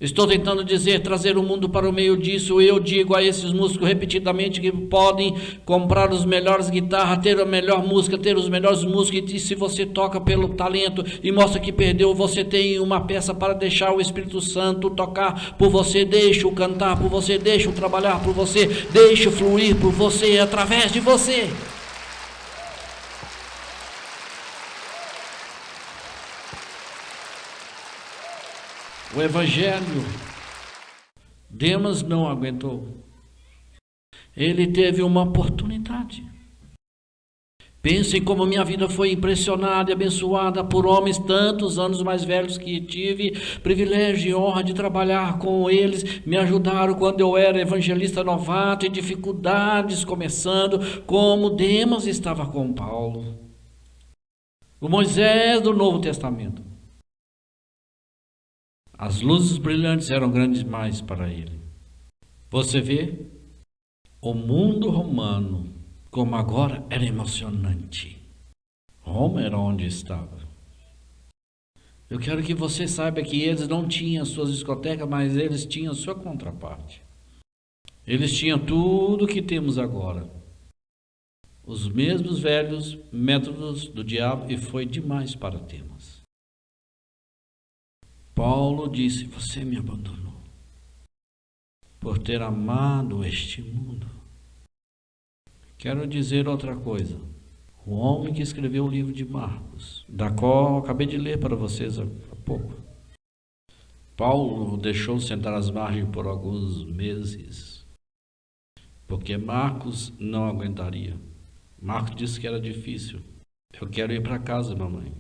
Estou tentando dizer, trazer o mundo para o meio disso. Eu digo a esses músicos repetidamente que podem comprar os melhores guitarras, ter a melhor música, ter os melhores músicos. E se você toca pelo talento e mostra que perdeu, você tem uma peça para deixar o Espírito Santo tocar por você. Deixa-o cantar por você, deixa-o trabalhar por você, deixa-o fluir por você, através de você. O Evangelho, Demas não aguentou. Ele teve uma oportunidade. Pensem como minha vida foi impressionada e abençoada por homens tantos anos mais velhos que tive privilégio e honra de trabalhar com eles. Me ajudaram quando eu era evangelista novato e dificuldades começando, como Demas estava com Paulo. O Moisés do Novo Testamento. As luzes brilhantes eram grandes demais para ele. Você vê? O mundo romano, como agora, era emocionante. Roma era onde estava. Eu quero que você saiba que eles não tinham suas discotecas, mas eles tinham sua contraparte. Eles tinham tudo que temos agora. Os mesmos velhos métodos do diabo, e foi demais para termos. Paulo disse: você me abandonou por ter amado este mundo. Quero dizer outra coisa. O homem que escreveu o livro de Marcos, da qual eu acabei de ler para vocês há pouco. Paulo deixou sentar às margens por alguns meses, porque Marcos não aguentaria. Marcos disse que era difícil. Eu quero ir para casa, mamãe.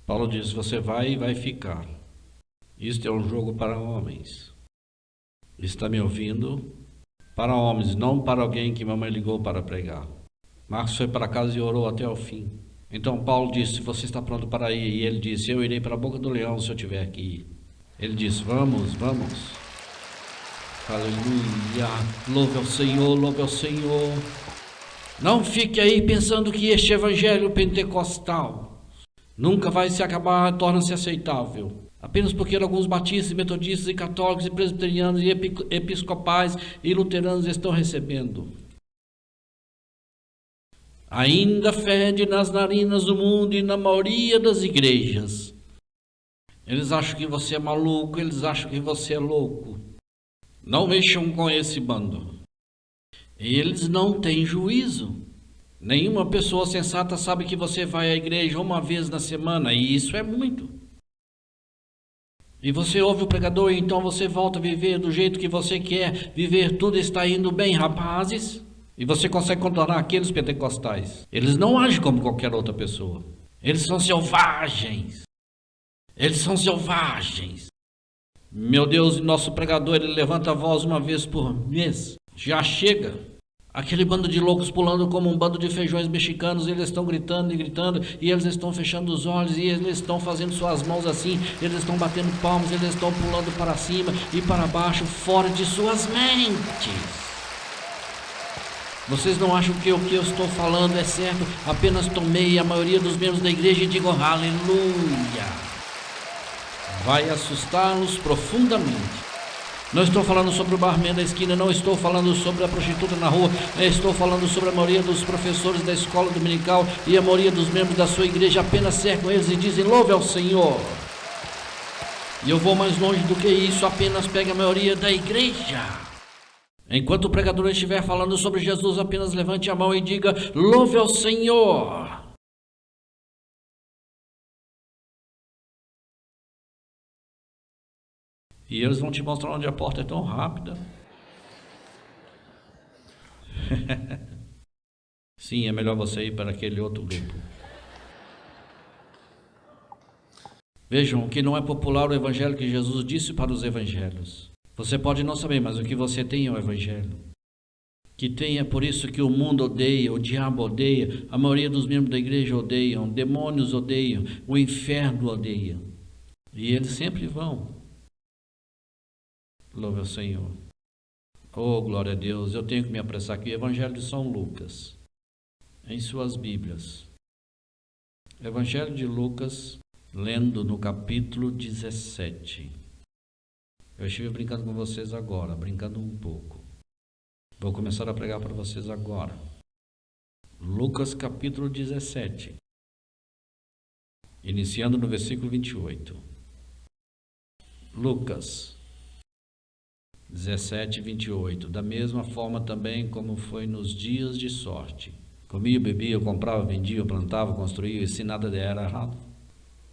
Paulo disse: você vai e vai ficar. Isto é um jogo para homens. Está me ouvindo? Para homens, não para alguém que mamãe ligou para pregar. Marcos foi para casa e orou até o fim. Então Paulo disse: você está pronto para ir? E ele disse: eu irei para a boca do leão se eu tiver que ir. Ele disse: vamos, vamos. Aleluia, louve ao Senhor, louve ao Senhor. Não fique aí pensando que este evangelho pentecostal nunca vai se acabar, torna-se aceitável. Apenas porque alguns batistas, metodistas e católicos e presbiterianos e episcopais e luteranos estão recebendo. Ainda fede nas narinas do mundo e na maioria das igrejas. Eles acham que você é maluco, eles acham que você é louco. Não mexam com esse bando. Eles não têm juízo. Nenhuma pessoa sensata sabe que você vai à igreja uma vez na semana, e isso é muito. E você ouve o pregador e então você volta a viver do jeito que você quer viver, tudo está indo bem, rapazes. E você consegue contornar aqueles pentecostais. Eles não agem como qualquer outra pessoa. Eles são selvagens. Eles são selvagens. Meu Deus, nosso pregador, ele levanta a voz uma vez por mês. Já chega. Aquele bando de loucos pulando como um bando de feijões mexicanos, eles estão gritando e gritando, e eles estão fechando os olhos, e eles estão fazendo suas mãos assim, eles estão batendo palmas, eles estão pulando para cima e para baixo, fora de suas mentes. Vocês não acham que o que eu estou falando é certo? Apenas tomei a maioria dos membros da igreja e digo aleluia. Vai assustá-los profundamente. Não estou falando sobre o barman da esquina, não estou falando sobre a prostituta na rua, estou falando sobre a maioria dos professores da escola dominical e a maioria dos membros da sua igreja apenas cercam eles e dizem louve ao Senhor. E eu vou mais longe do que isso, apenas pega a maioria da igreja. Enquanto o pregador estiver falando sobre Jesus, apenas levante a mão e diga louve ao Senhor. E eles vão te mostrar onde a porta é tão rápida. Sim, é melhor você ir para aquele outro grupo. Vejam, que não é popular o evangelho que Jesus disse para os evangelhos. Você pode não saber, mas o que você tem é o evangelho. Que tem é por isso que o mundo odeia, o diabo odeia, a maioria dos membros da igreja odeiam, demônios odeiam, o inferno odeia. E eles sempre vão. Louve ao Senhor. Oh, glória a Deus. Eu tenho que me apressar aqui. Evangelho de São Lucas. Em suas Bíblias. Evangelho de Lucas, lendo no capítulo 17. Eu estive brincando com vocês agora, brincando um pouco. Vou começar a pregar para vocês agora. Lucas capítulo 17. Iniciando no versículo 28. Lucas 17, 28. Da mesma forma também como foi nos dias de sorte. Comia, bebia, comprava, vendia, plantava, construía, e se nada der era errado.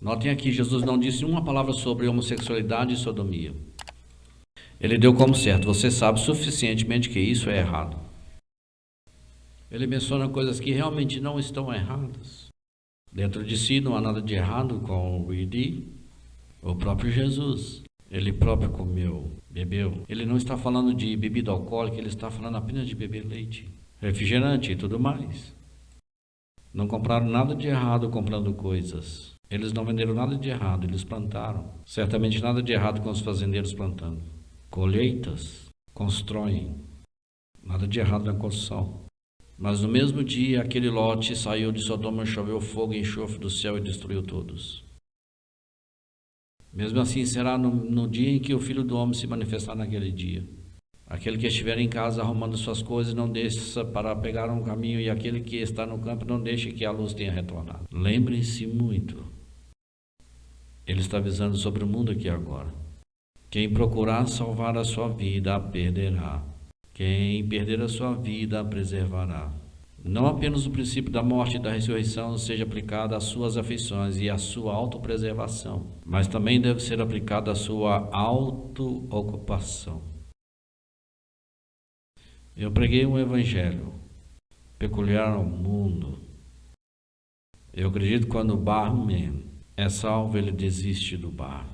Notem aqui, Jesus não disse uma palavra sobre homossexualidade e sodomia. Ele deu como certo, você sabe suficientemente que isso é errado. Ele menciona coisas que realmente não estão erradas. Dentro de si não há nada de errado com o ID. O próprio Jesus, ele próprio comeu, bebeu. Ele não está falando de bebida alcoólica, ele está falando apenas de beber leite, refrigerante e tudo mais. Não compraram nada de errado comprando coisas. Eles não venderam nada de errado, eles plantaram. Certamente nada de errado com os fazendeiros plantando. Colheitas, constroem. Nada de errado na construção. Mas no mesmo dia, aquele lote saiu de Sodoma, choveu fogo e enxofre do céu e destruiu todos. Mesmo assim será no dia em que o Filho do Homem se manifestar naquele dia. Aquele que estiver em casa arrumando suas coisas, não deixe para pegar um caminho, e aquele que está no campo, não deixe que a luz tenha retornado. Lembrem-se muito. Ele está avisando sobre o mundo aqui agora. Quem procurar salvar a sua vida, a perderá. Quem perder a sua vida, a preservará. Não apenas o princípio da morte e da ressurreição seja aplicado às suas afeições e à sua autopreservação, mas também deve ser aplicado à sua autoocupação. Eu preguei um evangelho peculiar ao mundo. Eu acredito que quando o barman é salvo, ele desiste do bar.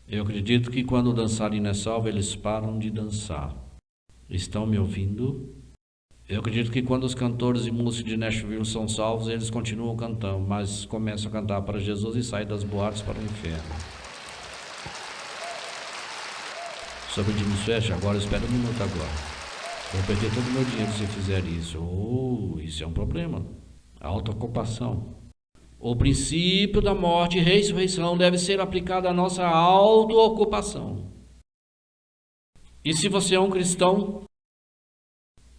Eu acredito que quando o dançarino é salvo, eles param de dançar. Estão me ouvindo? Eu acredito que quando os cantores e músicos de Nashville são salvos, eles continuam cantando, mas começam a cantar para Jesus e saem das boates para o inferno. Sobre o Jimmy Swash, agora espera um minuto agora. Vou perder todo o meu dinheiro se fizer isso. Isso é um problema. A autoocupação. O princípio da morte e ressurreição deve ser aplicado à nossa autoocupação. E se você é um cristão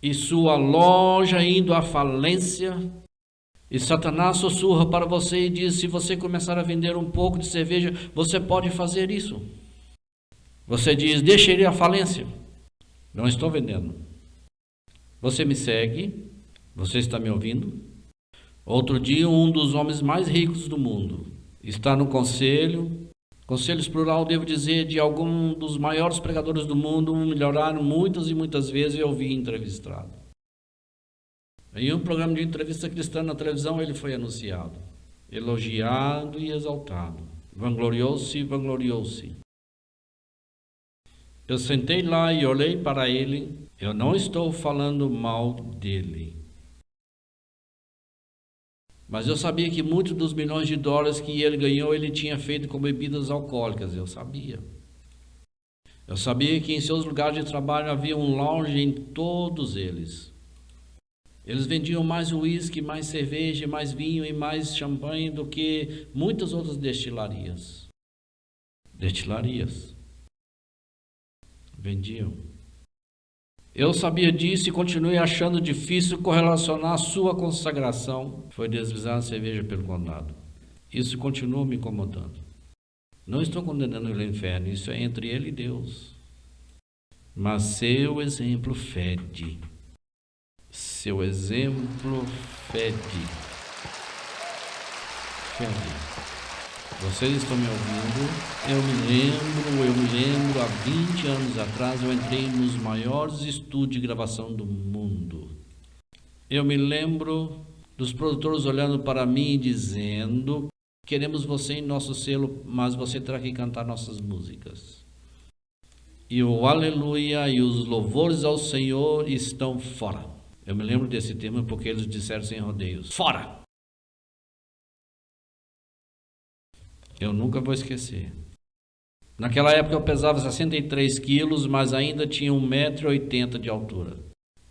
e sua loja indo à falência, e Satanás sussurra para você e diz: se você começar a vender um pouco de cerveja, você pode fazer isso. Você diz: deixa ele à falência. Não estou vendendo. Você me segue? Você está me ouvindo? Outro dia, um dos homens mais ricos do mundo está no conselhos plural, devo dizer, de algum dos maiores pregadores do mundo, melhoraram muitas e muitas vezes, eu vi entrevistado. Em um programa de entrevista cristã na televisão, ele foi anunciado, elogiado e exaltado, vangloriou-se e vangloriou-se. Eu sentei lá e olhei para ele. Eu não estou falando mal dele, mas eu sabia que muitos dos milhões de dólares que ele ganhou, ele tinha feito com bebidas alcoólicas. Eu sabia. Eu sabia que em seus lugares de trabalho havia um lounge em todos eles. Eles vendiam mais uísque, mais cerveja, mais vinho e mais champanhe do que muitas outras destilarias. Vendiam. Eu sabia disso e continuei achando difícil correlacionar a sua consagração. Foi deslizar a cerveja pelo condado. Isso continua me incomodando. Não estou condenando ele ao inferno, isso é entre ele e Deus. Mas seu exemplo fede. Seu exemplo fede. Vocês estão me ouvindo? Eu me lembro, há 20 anos atrás, eu entrei nos maiores estúdios de gravação do mundo. Eu me lembro dos produtores olhando para mim e dizendo: queremos você em nosso selo, mas você terá que cantar nossas músicas. E o aleluia e os louvores ao Senhor estão fora. Eu me lembro desse termo porque eles disseram sem rodeios: fora! Eu nunca vou esquecer. Naquela época eu pesava 63 quilos, mas ainda tinha 1,80 m de altura.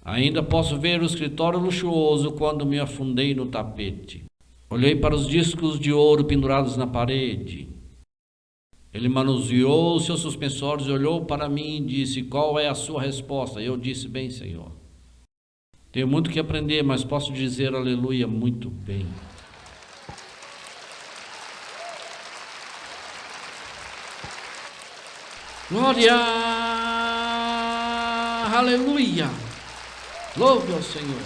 Ainda posso ver o escritório luxuoso quando me afundei no tapete. Olhei para os discos de ouro pendurados na parede. Ele manuseou seus suspensórios, olhou para mim e disse: qual é a sua resposta? Eu disse: bem, Senhor, tenho muito que aprender, mas posso dizer aleluia muito bem. Glória! Aleluia! Louve ao Senhor!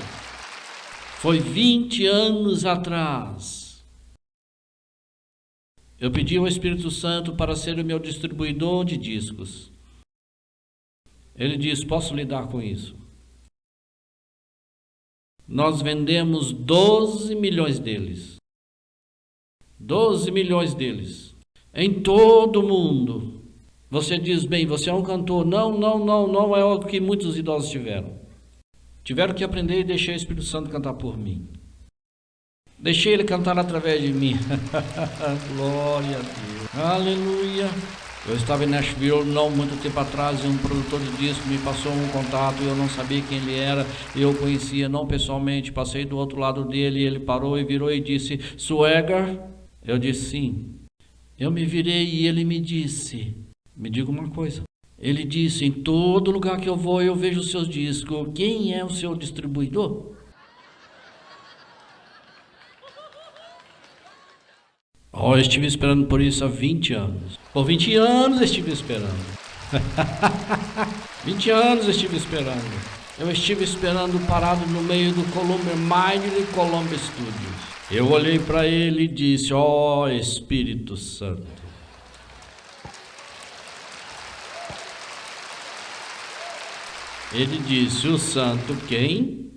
Foi 20 anos atrás. Eu pedi ao Espírito Santo para ser o meu distribuidor de discos. Ele disse: posso lidar com isso? Nós vendemos 12 milhões deles. 12 milhões deles. Em todo o mundo. Você diz, bem, você é um cantor. Não é o que muitos idosos tiveram. Tiveram que aprender e deixei o Espírito Santo cantar por mim. Deixei ele cantar através de mim. Glória a Deus. Aleluia. Eu estava em Nashville não muito tempo atrás e um produtor de disco me passou um contato e eu não sabia quem ele era. Eu o conhecia não pessoalmente, passei do outro lado dele e ele parou e virou e disse, Swagger? Eu disse sim. Eu me virei e ele me disse, me diga uma coisa. Ele disse, em todo lugar que eu vou eu vejo os seus discos. Quem é o seu distribuidor? Eu estive esperando por isso há 20 anos. Por 20 anos eu estive esperando. 20 anos eu estive esperando. Eu estive esperando parado no meio do Columbia Mine e Columbia Studios. Eu olhei para ele e disse, Espírito Santo. Ele disse, o santo quem?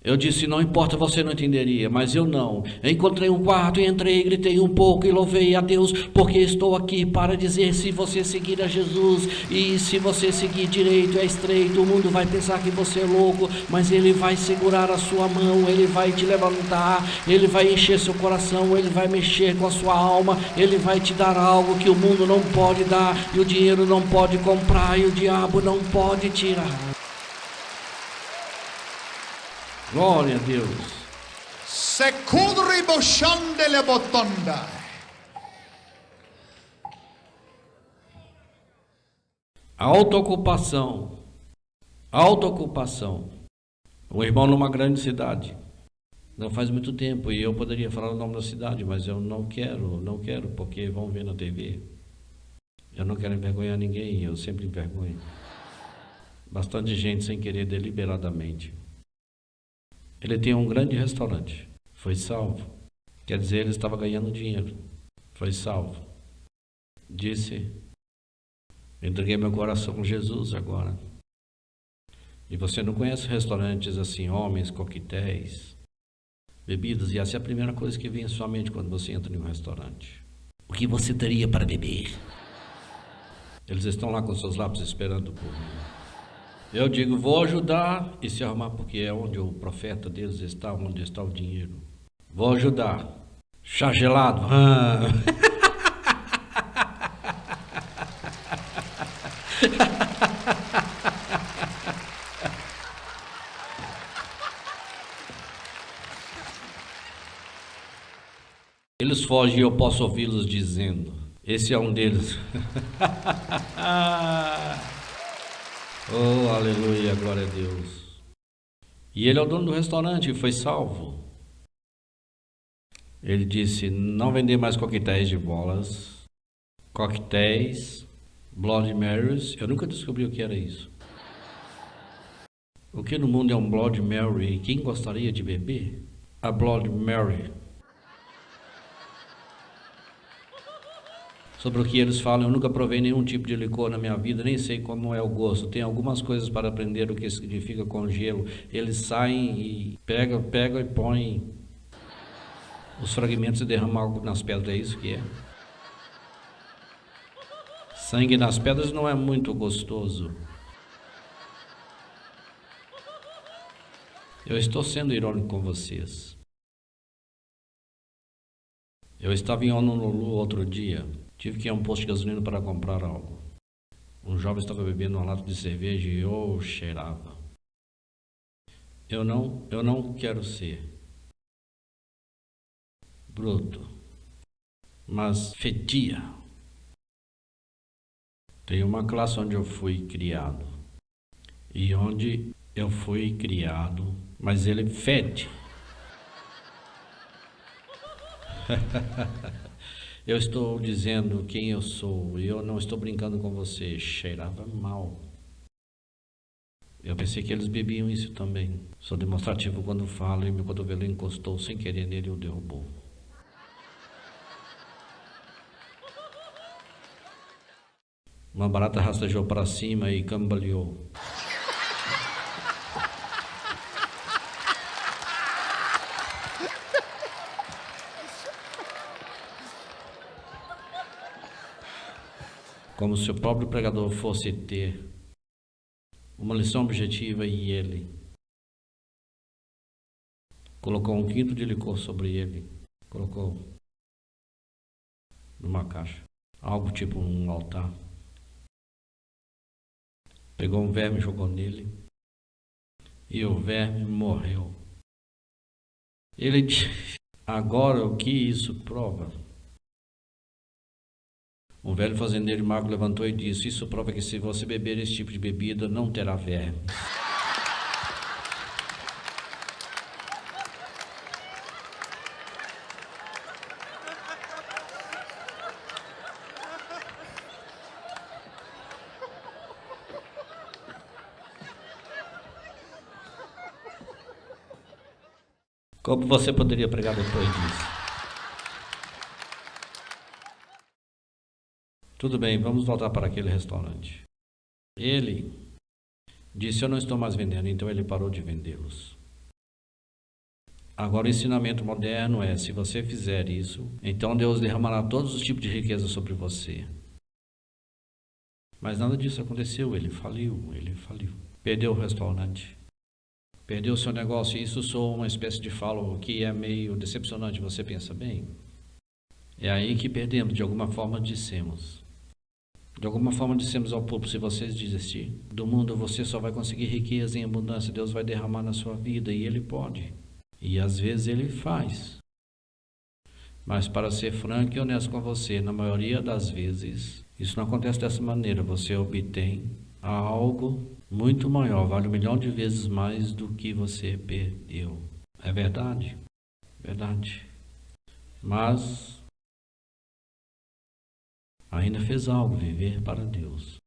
Eu disse, não importa, você não entenderia, mas eu não. Encontrei um quarto, entrei, gritei um pouco e louvei a Deus, porque estou aqui para dizer, se você seguir a Jesus, e se você seguir direito, é estreito, o mundo vai pensar que você é louco, mas Ele vai segurar a sua mão, Ele vai te levantar, Ele vai encher seu coração, Ele vai mexer com a sua alma, Ele vai te dar algo que o mundo não pode dar, e o dinheiro não pode comprar, e o diabo não pode tirar. Glória a Deus. Autoocupação. Um irmão numa grande cidade. Não faz muito tempo e eu poderia falar o nome da cidade, mas eu não quero, porque vão ver na TV. Eu não quero envergonhar ninguém, eu sempre envergonho. Bastante gente sem querer deliberadamente. Ele tinha um grande restaurante, foi salvo. Quer dizer, ele estava ganhando dinheiro, foi salvo. Disse, entreguei meu coração com Jesus agora. E você não conhece restaurantes assim, homens, coquetéis, bebidas, e essa é a primeira coisa que vem em sua mente quando você entra em um restaurante. O que você teria para beber? Eles estão lá com seus lápis esperando por mim. Eu digo, vou ajudar e se arrumar, porque é onde o profeta deles está, onde está o dinheiro. Vou ajudar. Chá gelado. Eles fogem e eu posso ouvi-los dizendo. Esse é um deles. Oh, aleluia, glória a Deus. E ele é o dono do restaurante e foi salvo. Ele disse, não vender mais coquetéis de bolas, coquetéis, Bloody Marys. Eu nunca descobri o que era isso. O que no mundo é um Bloody Mary? Quem gostaria de beber? A Bloody Mary. Sobre o que eles falam, eu nunca provei nenhum tipo de licor na minha vida, nem sei como é o gosto. Tem algumas coisas para aprender o que significa com gelo. Eles saem e pegam e põem os fragmentos e derramam algo nas pedras, é isso que é. Sangue nas pedras não é muito gostoso. Eu estou sendo irônico com vocês. Eu estava em Honolulu outro dia. Tive que ir a um posto de gasolina para comprar algo. Um jovem estava bebendo uma lata de cerveja e eu cheirava. Eu não quero ser bruto, mas fedia. Tem uma classe onde eu fui criado. E onde eu fui criado, mas ele fede. Eu estou dizendo quem eu sou e eu não estou brincando com você. Cheirava mal. Eu pensei que eles bebiam isso também. Sou demonstrativo quando falo e meu cotovelo encostou sem querer nele e o derrubou. Uma barata rastejou para cima e cambaleou. como se o próprio pregador fosse ter uma lição objetiva e ele colocou um quinto de licor sobre ele, colocou numa caixa, algo tipo um altar. Pegou um verme e jogou nele, e o verme morreu. Ele disse, agora o que isso prova? Um velho fazendeiro de Marco levantou e disse, isso prova que se você beber esse tipo de bebida, não terá verme. Como você poderia pregar depois disso? Tudo bem, vamos voltar para aquele restaurante. Ele disse, eu não estou mais vendendo, então ele parou de vendê-los. Agora o ensinamento moderno é, se você fizer isso, então Deus derramará todos os tipos de riqueza sobre você. Mas nada disso aconteceu, ele faliu. Perdeu o restaurante. Perdeu o seu negócio, e isso soa uma espécie de falo que é meio decepcionante, você pensa bem. É aí que perdemos, de alguma forma dissemos. De alguma forma dissemos ao povo, se vocês desistir do mundo, você só vai conseguir riqueza em abundância, Deus vai derramar na sua vida, e Ele pode. E às vezes Ele faz. Mas para ser franco e honesto com você, na maioria das vezes, isso não acontece dessa maneira, você obtém algo muito maior, vale 1 milhão de vezes mais do que você perdeu. É verdade? Verdade. Mas ainda fez algo, viver para Deus.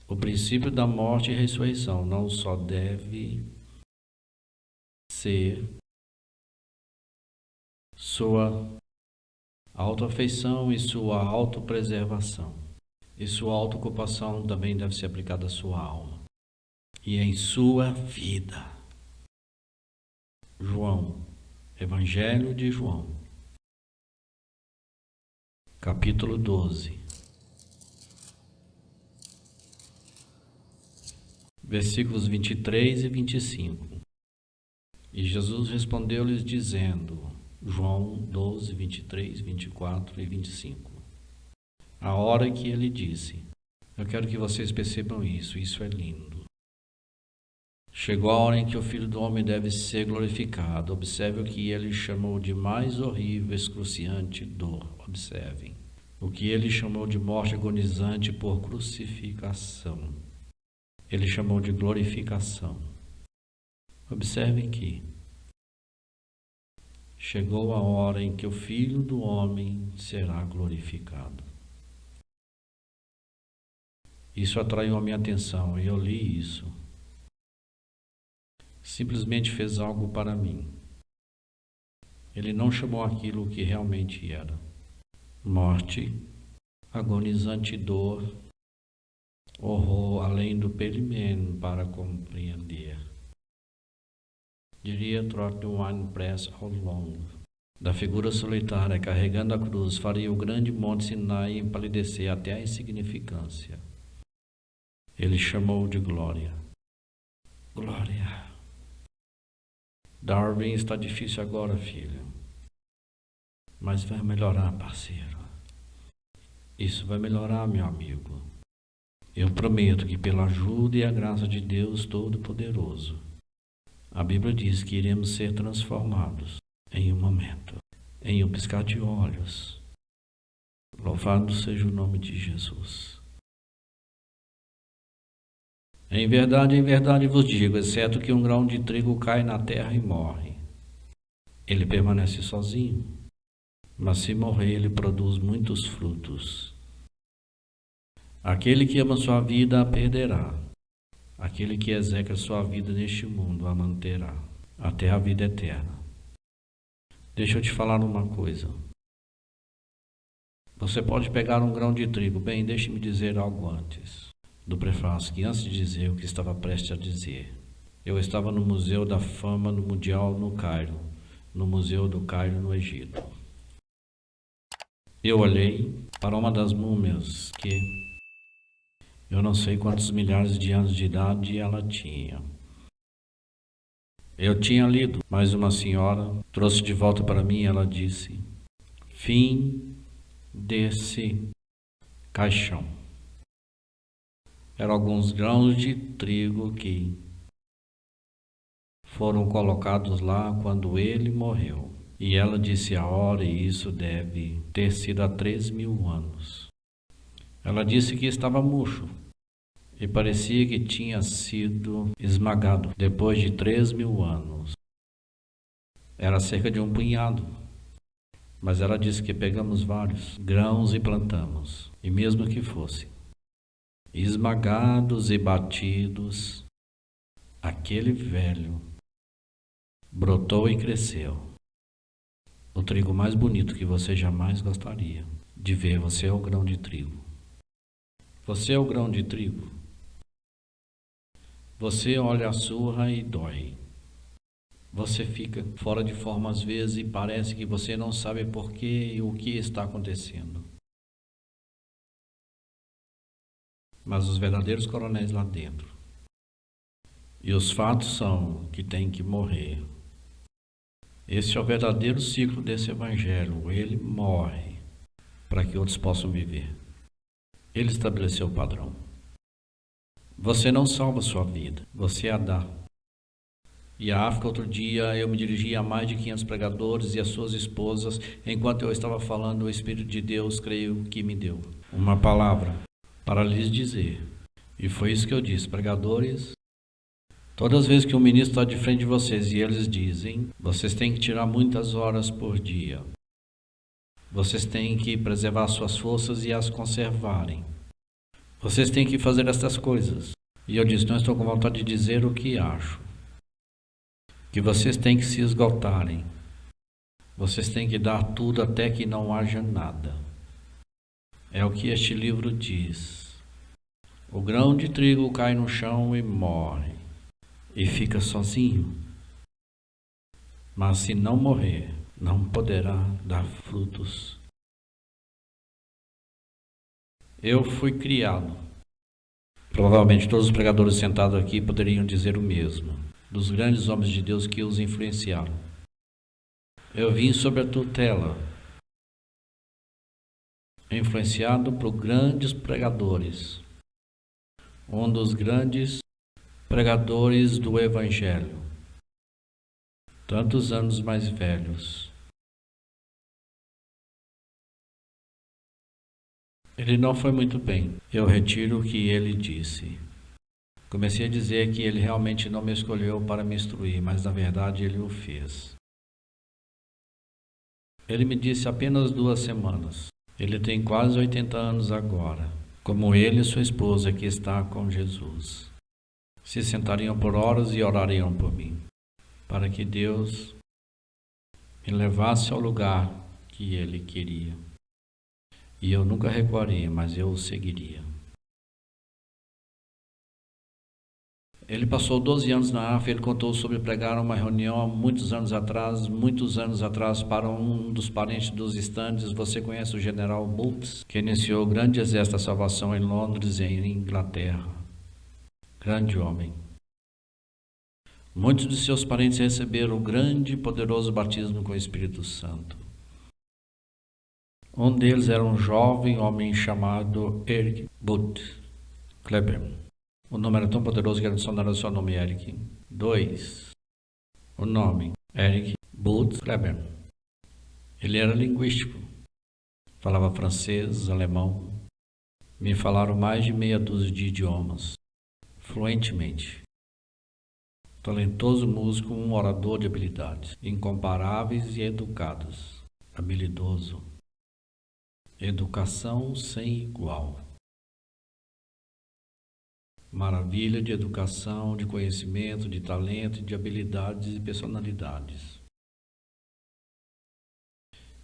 O princípio da morte e ressurreição não só deve ser sua autoafeição e sua autopreservação. E sua autoocupação também deve ser aplicada à sua alma e em sua vida. João, Evangelho de João, capítulo 12, versículos 23 e 25. E Jesus respondeu-lhes dizendo, João 12, 23, 24 e 25. A hora que ele disse, eu quero que vocês percebam isso é lindo. Chegou a hora em que o Filho do Homem deve ser glorificado. Observe o que ele chamou de mais horrível, excruciante dor. Observem. O que ele chamou de morte agonizante por crucificação. Ele chamou de glorificação. Observem que chegou a hora em que o Filho do Homem será glorificado. Isso atraiu a minha atenção e eu li isso. Simplesmente fez algo para mim. Ele não chamou aquilo que realmente era. Morte, agonizante dor, horror além do pelimeno para compreender. Diria Trotwood Press ao longo da figura solitária carregando a cruz faria o grande monte Sinai empalidecer até a insignificância. Ele chamou de glória. Glória. Darwin está difícil agora, filho. Mas vai melhorar, parceiro. Isso vai melhorar, meu amigo. Eu prometo que pela ajuda e a graça de Deus Todo-Poderoso, a Bíblia diz que iremos ser transformados em um momento, em um piscar de olhos. Louvado seja o nome de Jesus. Em verdade vos digo, exceto que um grão de trigo cai na terra e morre, ele permanece sozinho, mas se morrer, ele produz muitos frutos. Aquele que ama sua vida a perderá, aquele que execra sua vida neste mundo a manterá, até a vida eterna. Deixa eu te falar uma coisa. Você pode pegar um grão de trigo, bem, deixe-me dizer algo antes do prefácio, que antes de dizer o que estava prestes a dizer, eu estava no Museu da Fama Mundial no Cairo, no Museu do Cairo, no Egito. Eu olhei para uma das múmias que eu não sei quantos milhares de anos de idade ela tinha. Eu tinha lido, mas uma senhora trouxe de volta para mim e ela disse: fim desse caixão. Eram alguns grãos de trigo que foram colocados lá quando ele morreu. E ela disse a hora, e isso deve ter sido há 3.000 anos. Ela disse que estava murcho e parecia que tinha sido esmagado depois de 3.000 anos. Era cerca de um punhado, mas ela disse que pegamos vários grãos e plantamos, e mesmo que fosse esmagados e batidos, aquele velho brotou e cresceu. O trigo mais bonito que você jamais gostaria de ver. Você é o grão de trigo. Você é o grão de trigo. Você olha a surra e dói. Você fica fora de forma às vezes e parece que você não sabe por quê e o que está acontecendo. Mas os verdadeiros coronéis lá dentro. E os fatos são que tem que morrer. Esse é o verdadeiro ciclo desse evangelho. Ele morre para que outros possam viver. Ele estabeleceu o padrão. Você não salva sua vida, você a dá. E a África, outro dia, eu me dirigi a mais de 500 pregadores e as suas esposas. Enquanto eu estava falando, o Espírito de Deus, creio que me deu uma palavra para lhes dizer. E foi isso que eu disse: pregadores, todas as vezes que um ministro está de frente de vocês e eles dizem, vocês têm que tirar muitas horas por dia. Vocês têm que preservar suas forças e as conservarem. Vocês têm que fazer estas coisas. E eu disse: não estou com vontade de dizer o que acho. Que vocês têm que se esgotarem. Vocês têm que dar tudo até que não haja nada. É o que este livro diz. O grão de trigo cai no chão e morre. E fica sozinho. Mas se não morrer, não poderá dar frutos. Eu fui criado. Provavelmente todos os pregadores sentados aqui poderiam dizer o mesmo. Dos grandes homens de Deus que os influenciaram. Eu vim sob a tutela, influenciado por grandes pregadores. Um dos grandes pregadores do Evangelho, tantos anos mais velhos. Ele não foi muito bem. Eu retiro o que ele disse. Comecei a dizer que ele realmente não me escolheu para me instruir, mas na verdade ele o fez. Ele me disse apenas 2 semanas. Ele tem quase 80 anos agora. Como ele e sua esposa que está com Jesus. Se sentariam por horas e orariam por mim, para que Deus me levasse ao lugar que ele queria. E eu nunca recuaria, mas eu o seguiria. Ele passou 12 anos na África. Ele contou sobre pregar uma reunião há muitos anos atrás, para um dos parentes dos estandes. Você conhece o general Booth, que iniciou o grande exército da salvação em Londres, em Inglaterra. Grande homem. Muitos de seus parentes receberam o grande e poderoso batismo com o Espírito Santo. Um deles era um jovem homem chamado Eric Booth Kleber. O nome era tão poderoso que era adicionado ao seu nome Eric. 2. O nome Eric Booth Kleber. Ele era linguístico. Falava francês, alemão. Me falaram mais de meia dúzia de idiomas. Fluentemente. Talentoso músico, um orador de habilidades incomparáveis e educadas. Habilidoso. Educação sem igual. Maravilha de educação, de conhecimento, de talento, de habilidades e personalidades.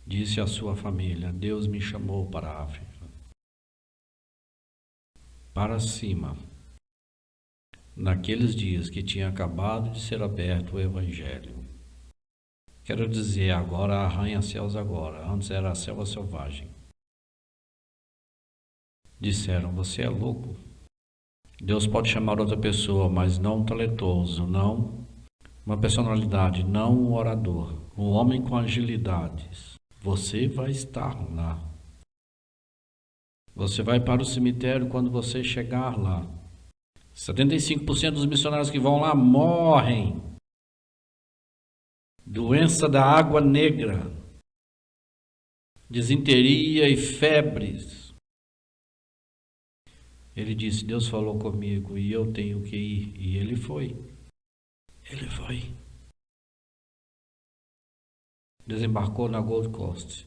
Disse à sua família: Deus me chamou para a África. Para cima. Naqueles dias que tinha acabado de ser aberto o Evangelho. Quero dizer, agora arranha-céus agora, antes era a selva selvagem. Disseram: você é louco. Deus pode chamar outra pessoa, mas não um talentoso, não uma personalidade, não um orador, um homem com agilidades. Você vai estar lá. Você vai para o cemitério quando você chegar lá. 75% dos missionários que vão lá morrem. Doença da água negra, disenteria e febres. Ele disse: Deus falou comigo e eu tenho que ir. E ele foi. Ele foi. Desembarcou na Gold Coast.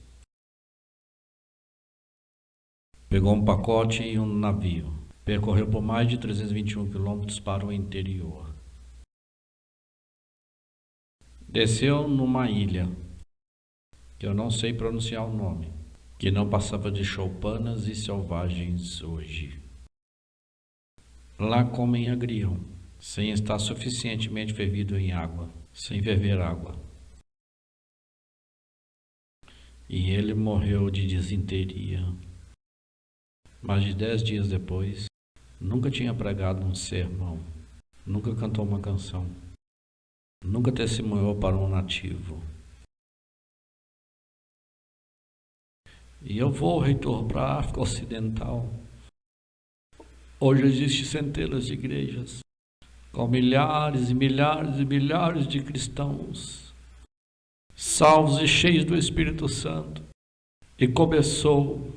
Pegou um pacote e um navio. Percorreu por mais de 321 quilômetros para o interior. Desceu numa ilha, que eu não sei pronunciar o nome, que não passava de choupanas e selvagens hoje. Lá comem agrião, sem estar suficientemente fervido em água, sem ferver água. E ele morreu de disenteria. Mais de 10 dias depois, nunca tinha pregado um sermão, nunca cantou uma canção, nunca testemunhou para um nativo. E eu vou, reitor, para a África Ocidental. Hoje existem centenas de igrejas, com milhares e milhares e milhares de cristãos, salvos e cheios do Espírito Santo. E começou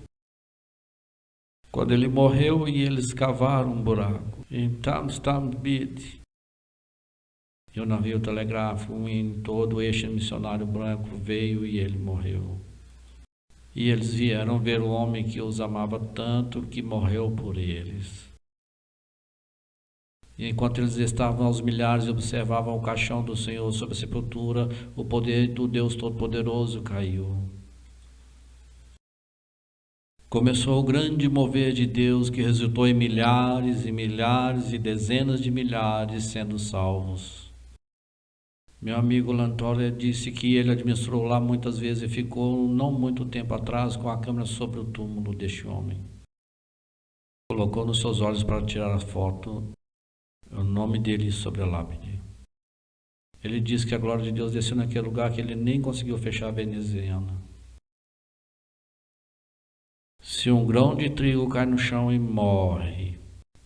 quando ele morreu e eles cavaram um buraco em Tamstambeed. E o navio telegráfico em todo o eixo missionário branco veio e ele morreu. E eles vieram ver o homem que os amava tanto que morreu por eles. E enquanto eles estavam aos milhares e observavam o caixão do Senhor sobre a sepultura, o poder do Deus Todo-Poderoso caiu. Começou o grande mover de Deus que resultou em milhares e milhares e dezenas de milhares sendo salvos. Meu amigo Lantoria disse que ele administrou lá muitas vezes e ficou não muito tempo atrás com a câmera sobre o túmulo deste homem. Colocou nos seus olhos para tirar a foto o nome dele sobre a lápide. Ele disse que a glória de Deus desceu naquele lugar que ele nem conseguiu fechar a veneziana. Se um grão de trigo cai no chão e morre,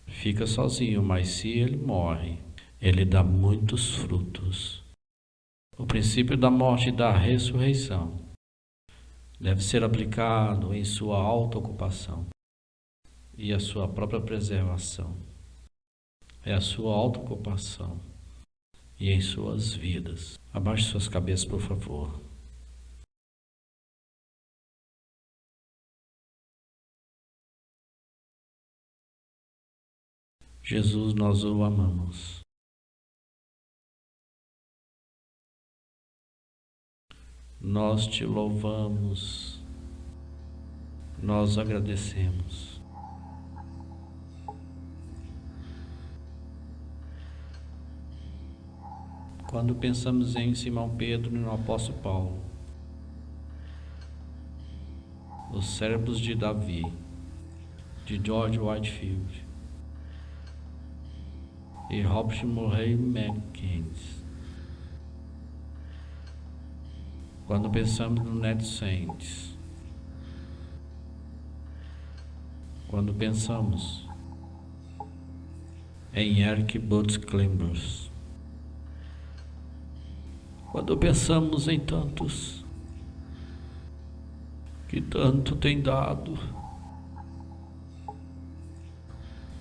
fica sozinho, mas se ele morre, ele dá muitos frutos. O princípio da morte e da ressurreição deve ser aplicado em sua autoocupação e a sua própria preservação. É a sua autoocupação e em suas vidas. Abaixe suas cabeças, por favor. Jesus, nós o amamos. Nós te louvamos. Nós agradecemos. Quando pensamos em Simão Pedro e no apóstolo Paulo, os cérebros de Davi, de George Whitefield e Robert Murray Mackenzie, quando pensamos no Ned Saints, quando pensamos em Eric Butts Climbers, quando pensamos em tantos que tanto tem dado,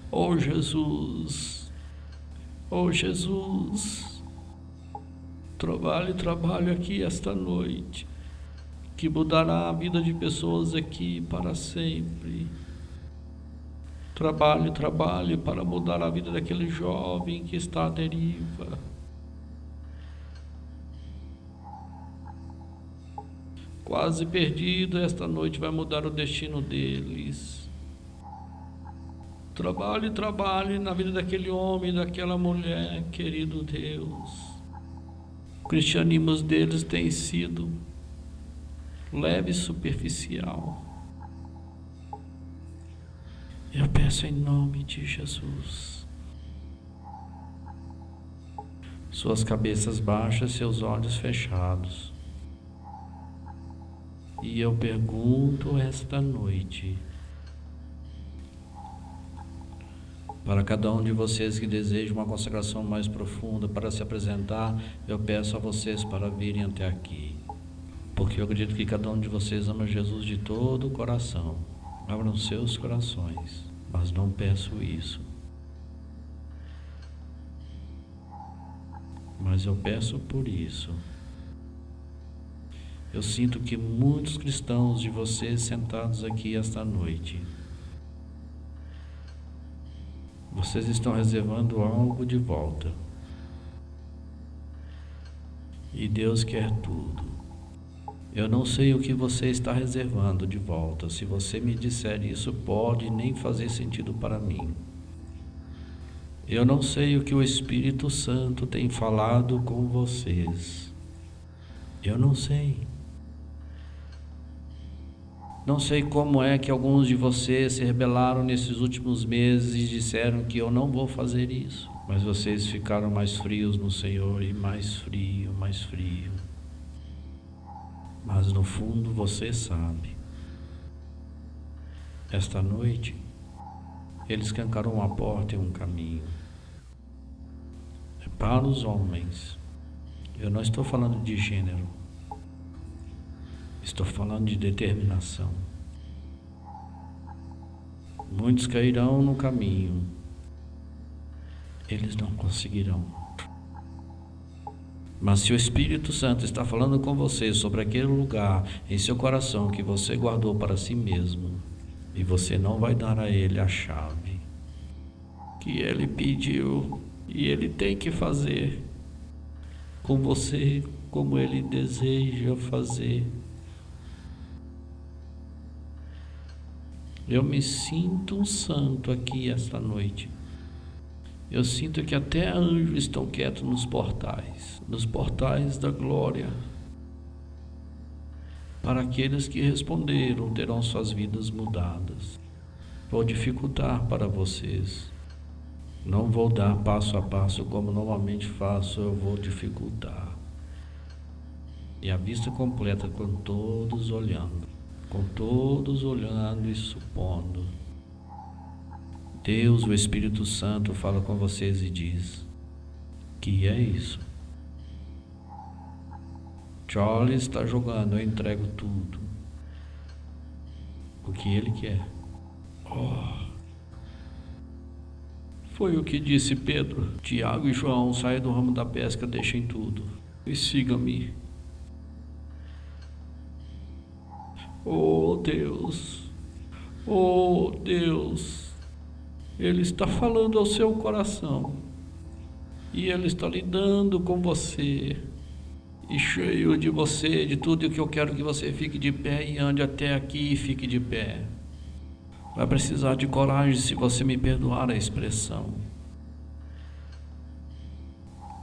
oh Jesus, trabalho aqui esta noite, que mudará a vida de pessoas aqui para sempre. Trabalhe para mudar a vida daquele jovem que está à deriva. Quase perdido, esta noite vai mudar o destino deles. Trabalhe na vida daquele homem, daquela mulher, querido Deus. O cristianismo deles tem sido leve e superficial. Eu peço em nome de Jesus. Suas cabeças baixas, seus olhos fechados. E eu pergunto esta noite, para cada um de vocês que deseja uma consagração mais profunda para se apresentar, eu peço a vocês para virem até aqui. Porque eu acredito que cada um de vocês ama Jesus de todo o coração. Abram seus corações, mas não peço isso. Mas eu peço por isso. Eu sinto que muitos cristãos de vocês sentados aqui esta noite, vocês estão reservando algo de volta. E Deus quer tudo. Eu não sei o que você está reservando de volta. Se você me disser isso, pode nem fazer sentido para mim. Eu não sei o que o Espírito Santo tem falado com vocês. Eu não sei. Não sei como é que alguns de vocês se rebelaram nesses últimos meses e disseram que eu não vou fazer isso. Mas vocês ficaram mais frios no Senhor e mais frio, mais frio. Mas no fundo você sabe. Esta noite, Ele escancarou uma porta e um caminho. É para os homens. Eu não estou falando de gênero. Estou falando de determinação. Muitos cairão no caminho. Eles não conseguirão. Mas se o Espírito Santo está falando com você sobre aquele lugar em seu coração que você guardou para si mesmo, e você não vai dar a Ele a chave que Ele pediu, e Ele tem que fazer com você como Ele deseja fazer. Eu me sinto um santo aqui esta noite. Eu sinto que até anjos estão quietos nos portais da glória. Para aqueles que responderam, terão suas vidas mudadas. Vou dificultar para vocês. Não vou dar passo a passo como normalmente faço, eu vou dificultar. E a vista completa com todos olhando e supondo. Deus, o Espírito Santo, fala com vocês e diz que é isso. Charles está jogando, eu entrego tudo. O que ele quer. Foi o que disse Pedro. Tiago e João, saiam do ramo da pesca, deixem tudo e sigam-me. Oh Deus, Ele está falando ao seu coração e Ele está lidando com você e cheio de você, de tudo o que eu quero que você fique de pé e ande até aqui e fique de pé. Vai precisar de coragem, se você me perdoar a expressão.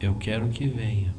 Eu quero que venha.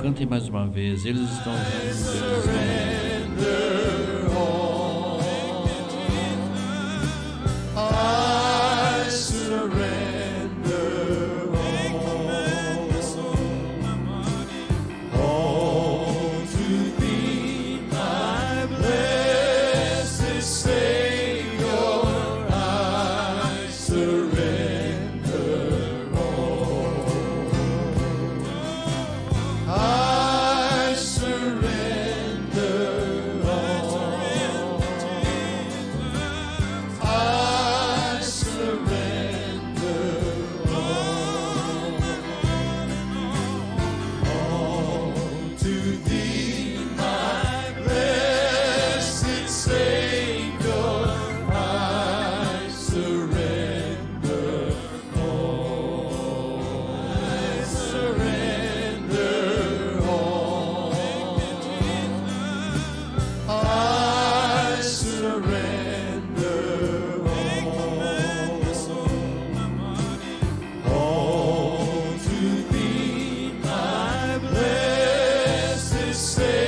Cantem mais uma vez, eles estão ser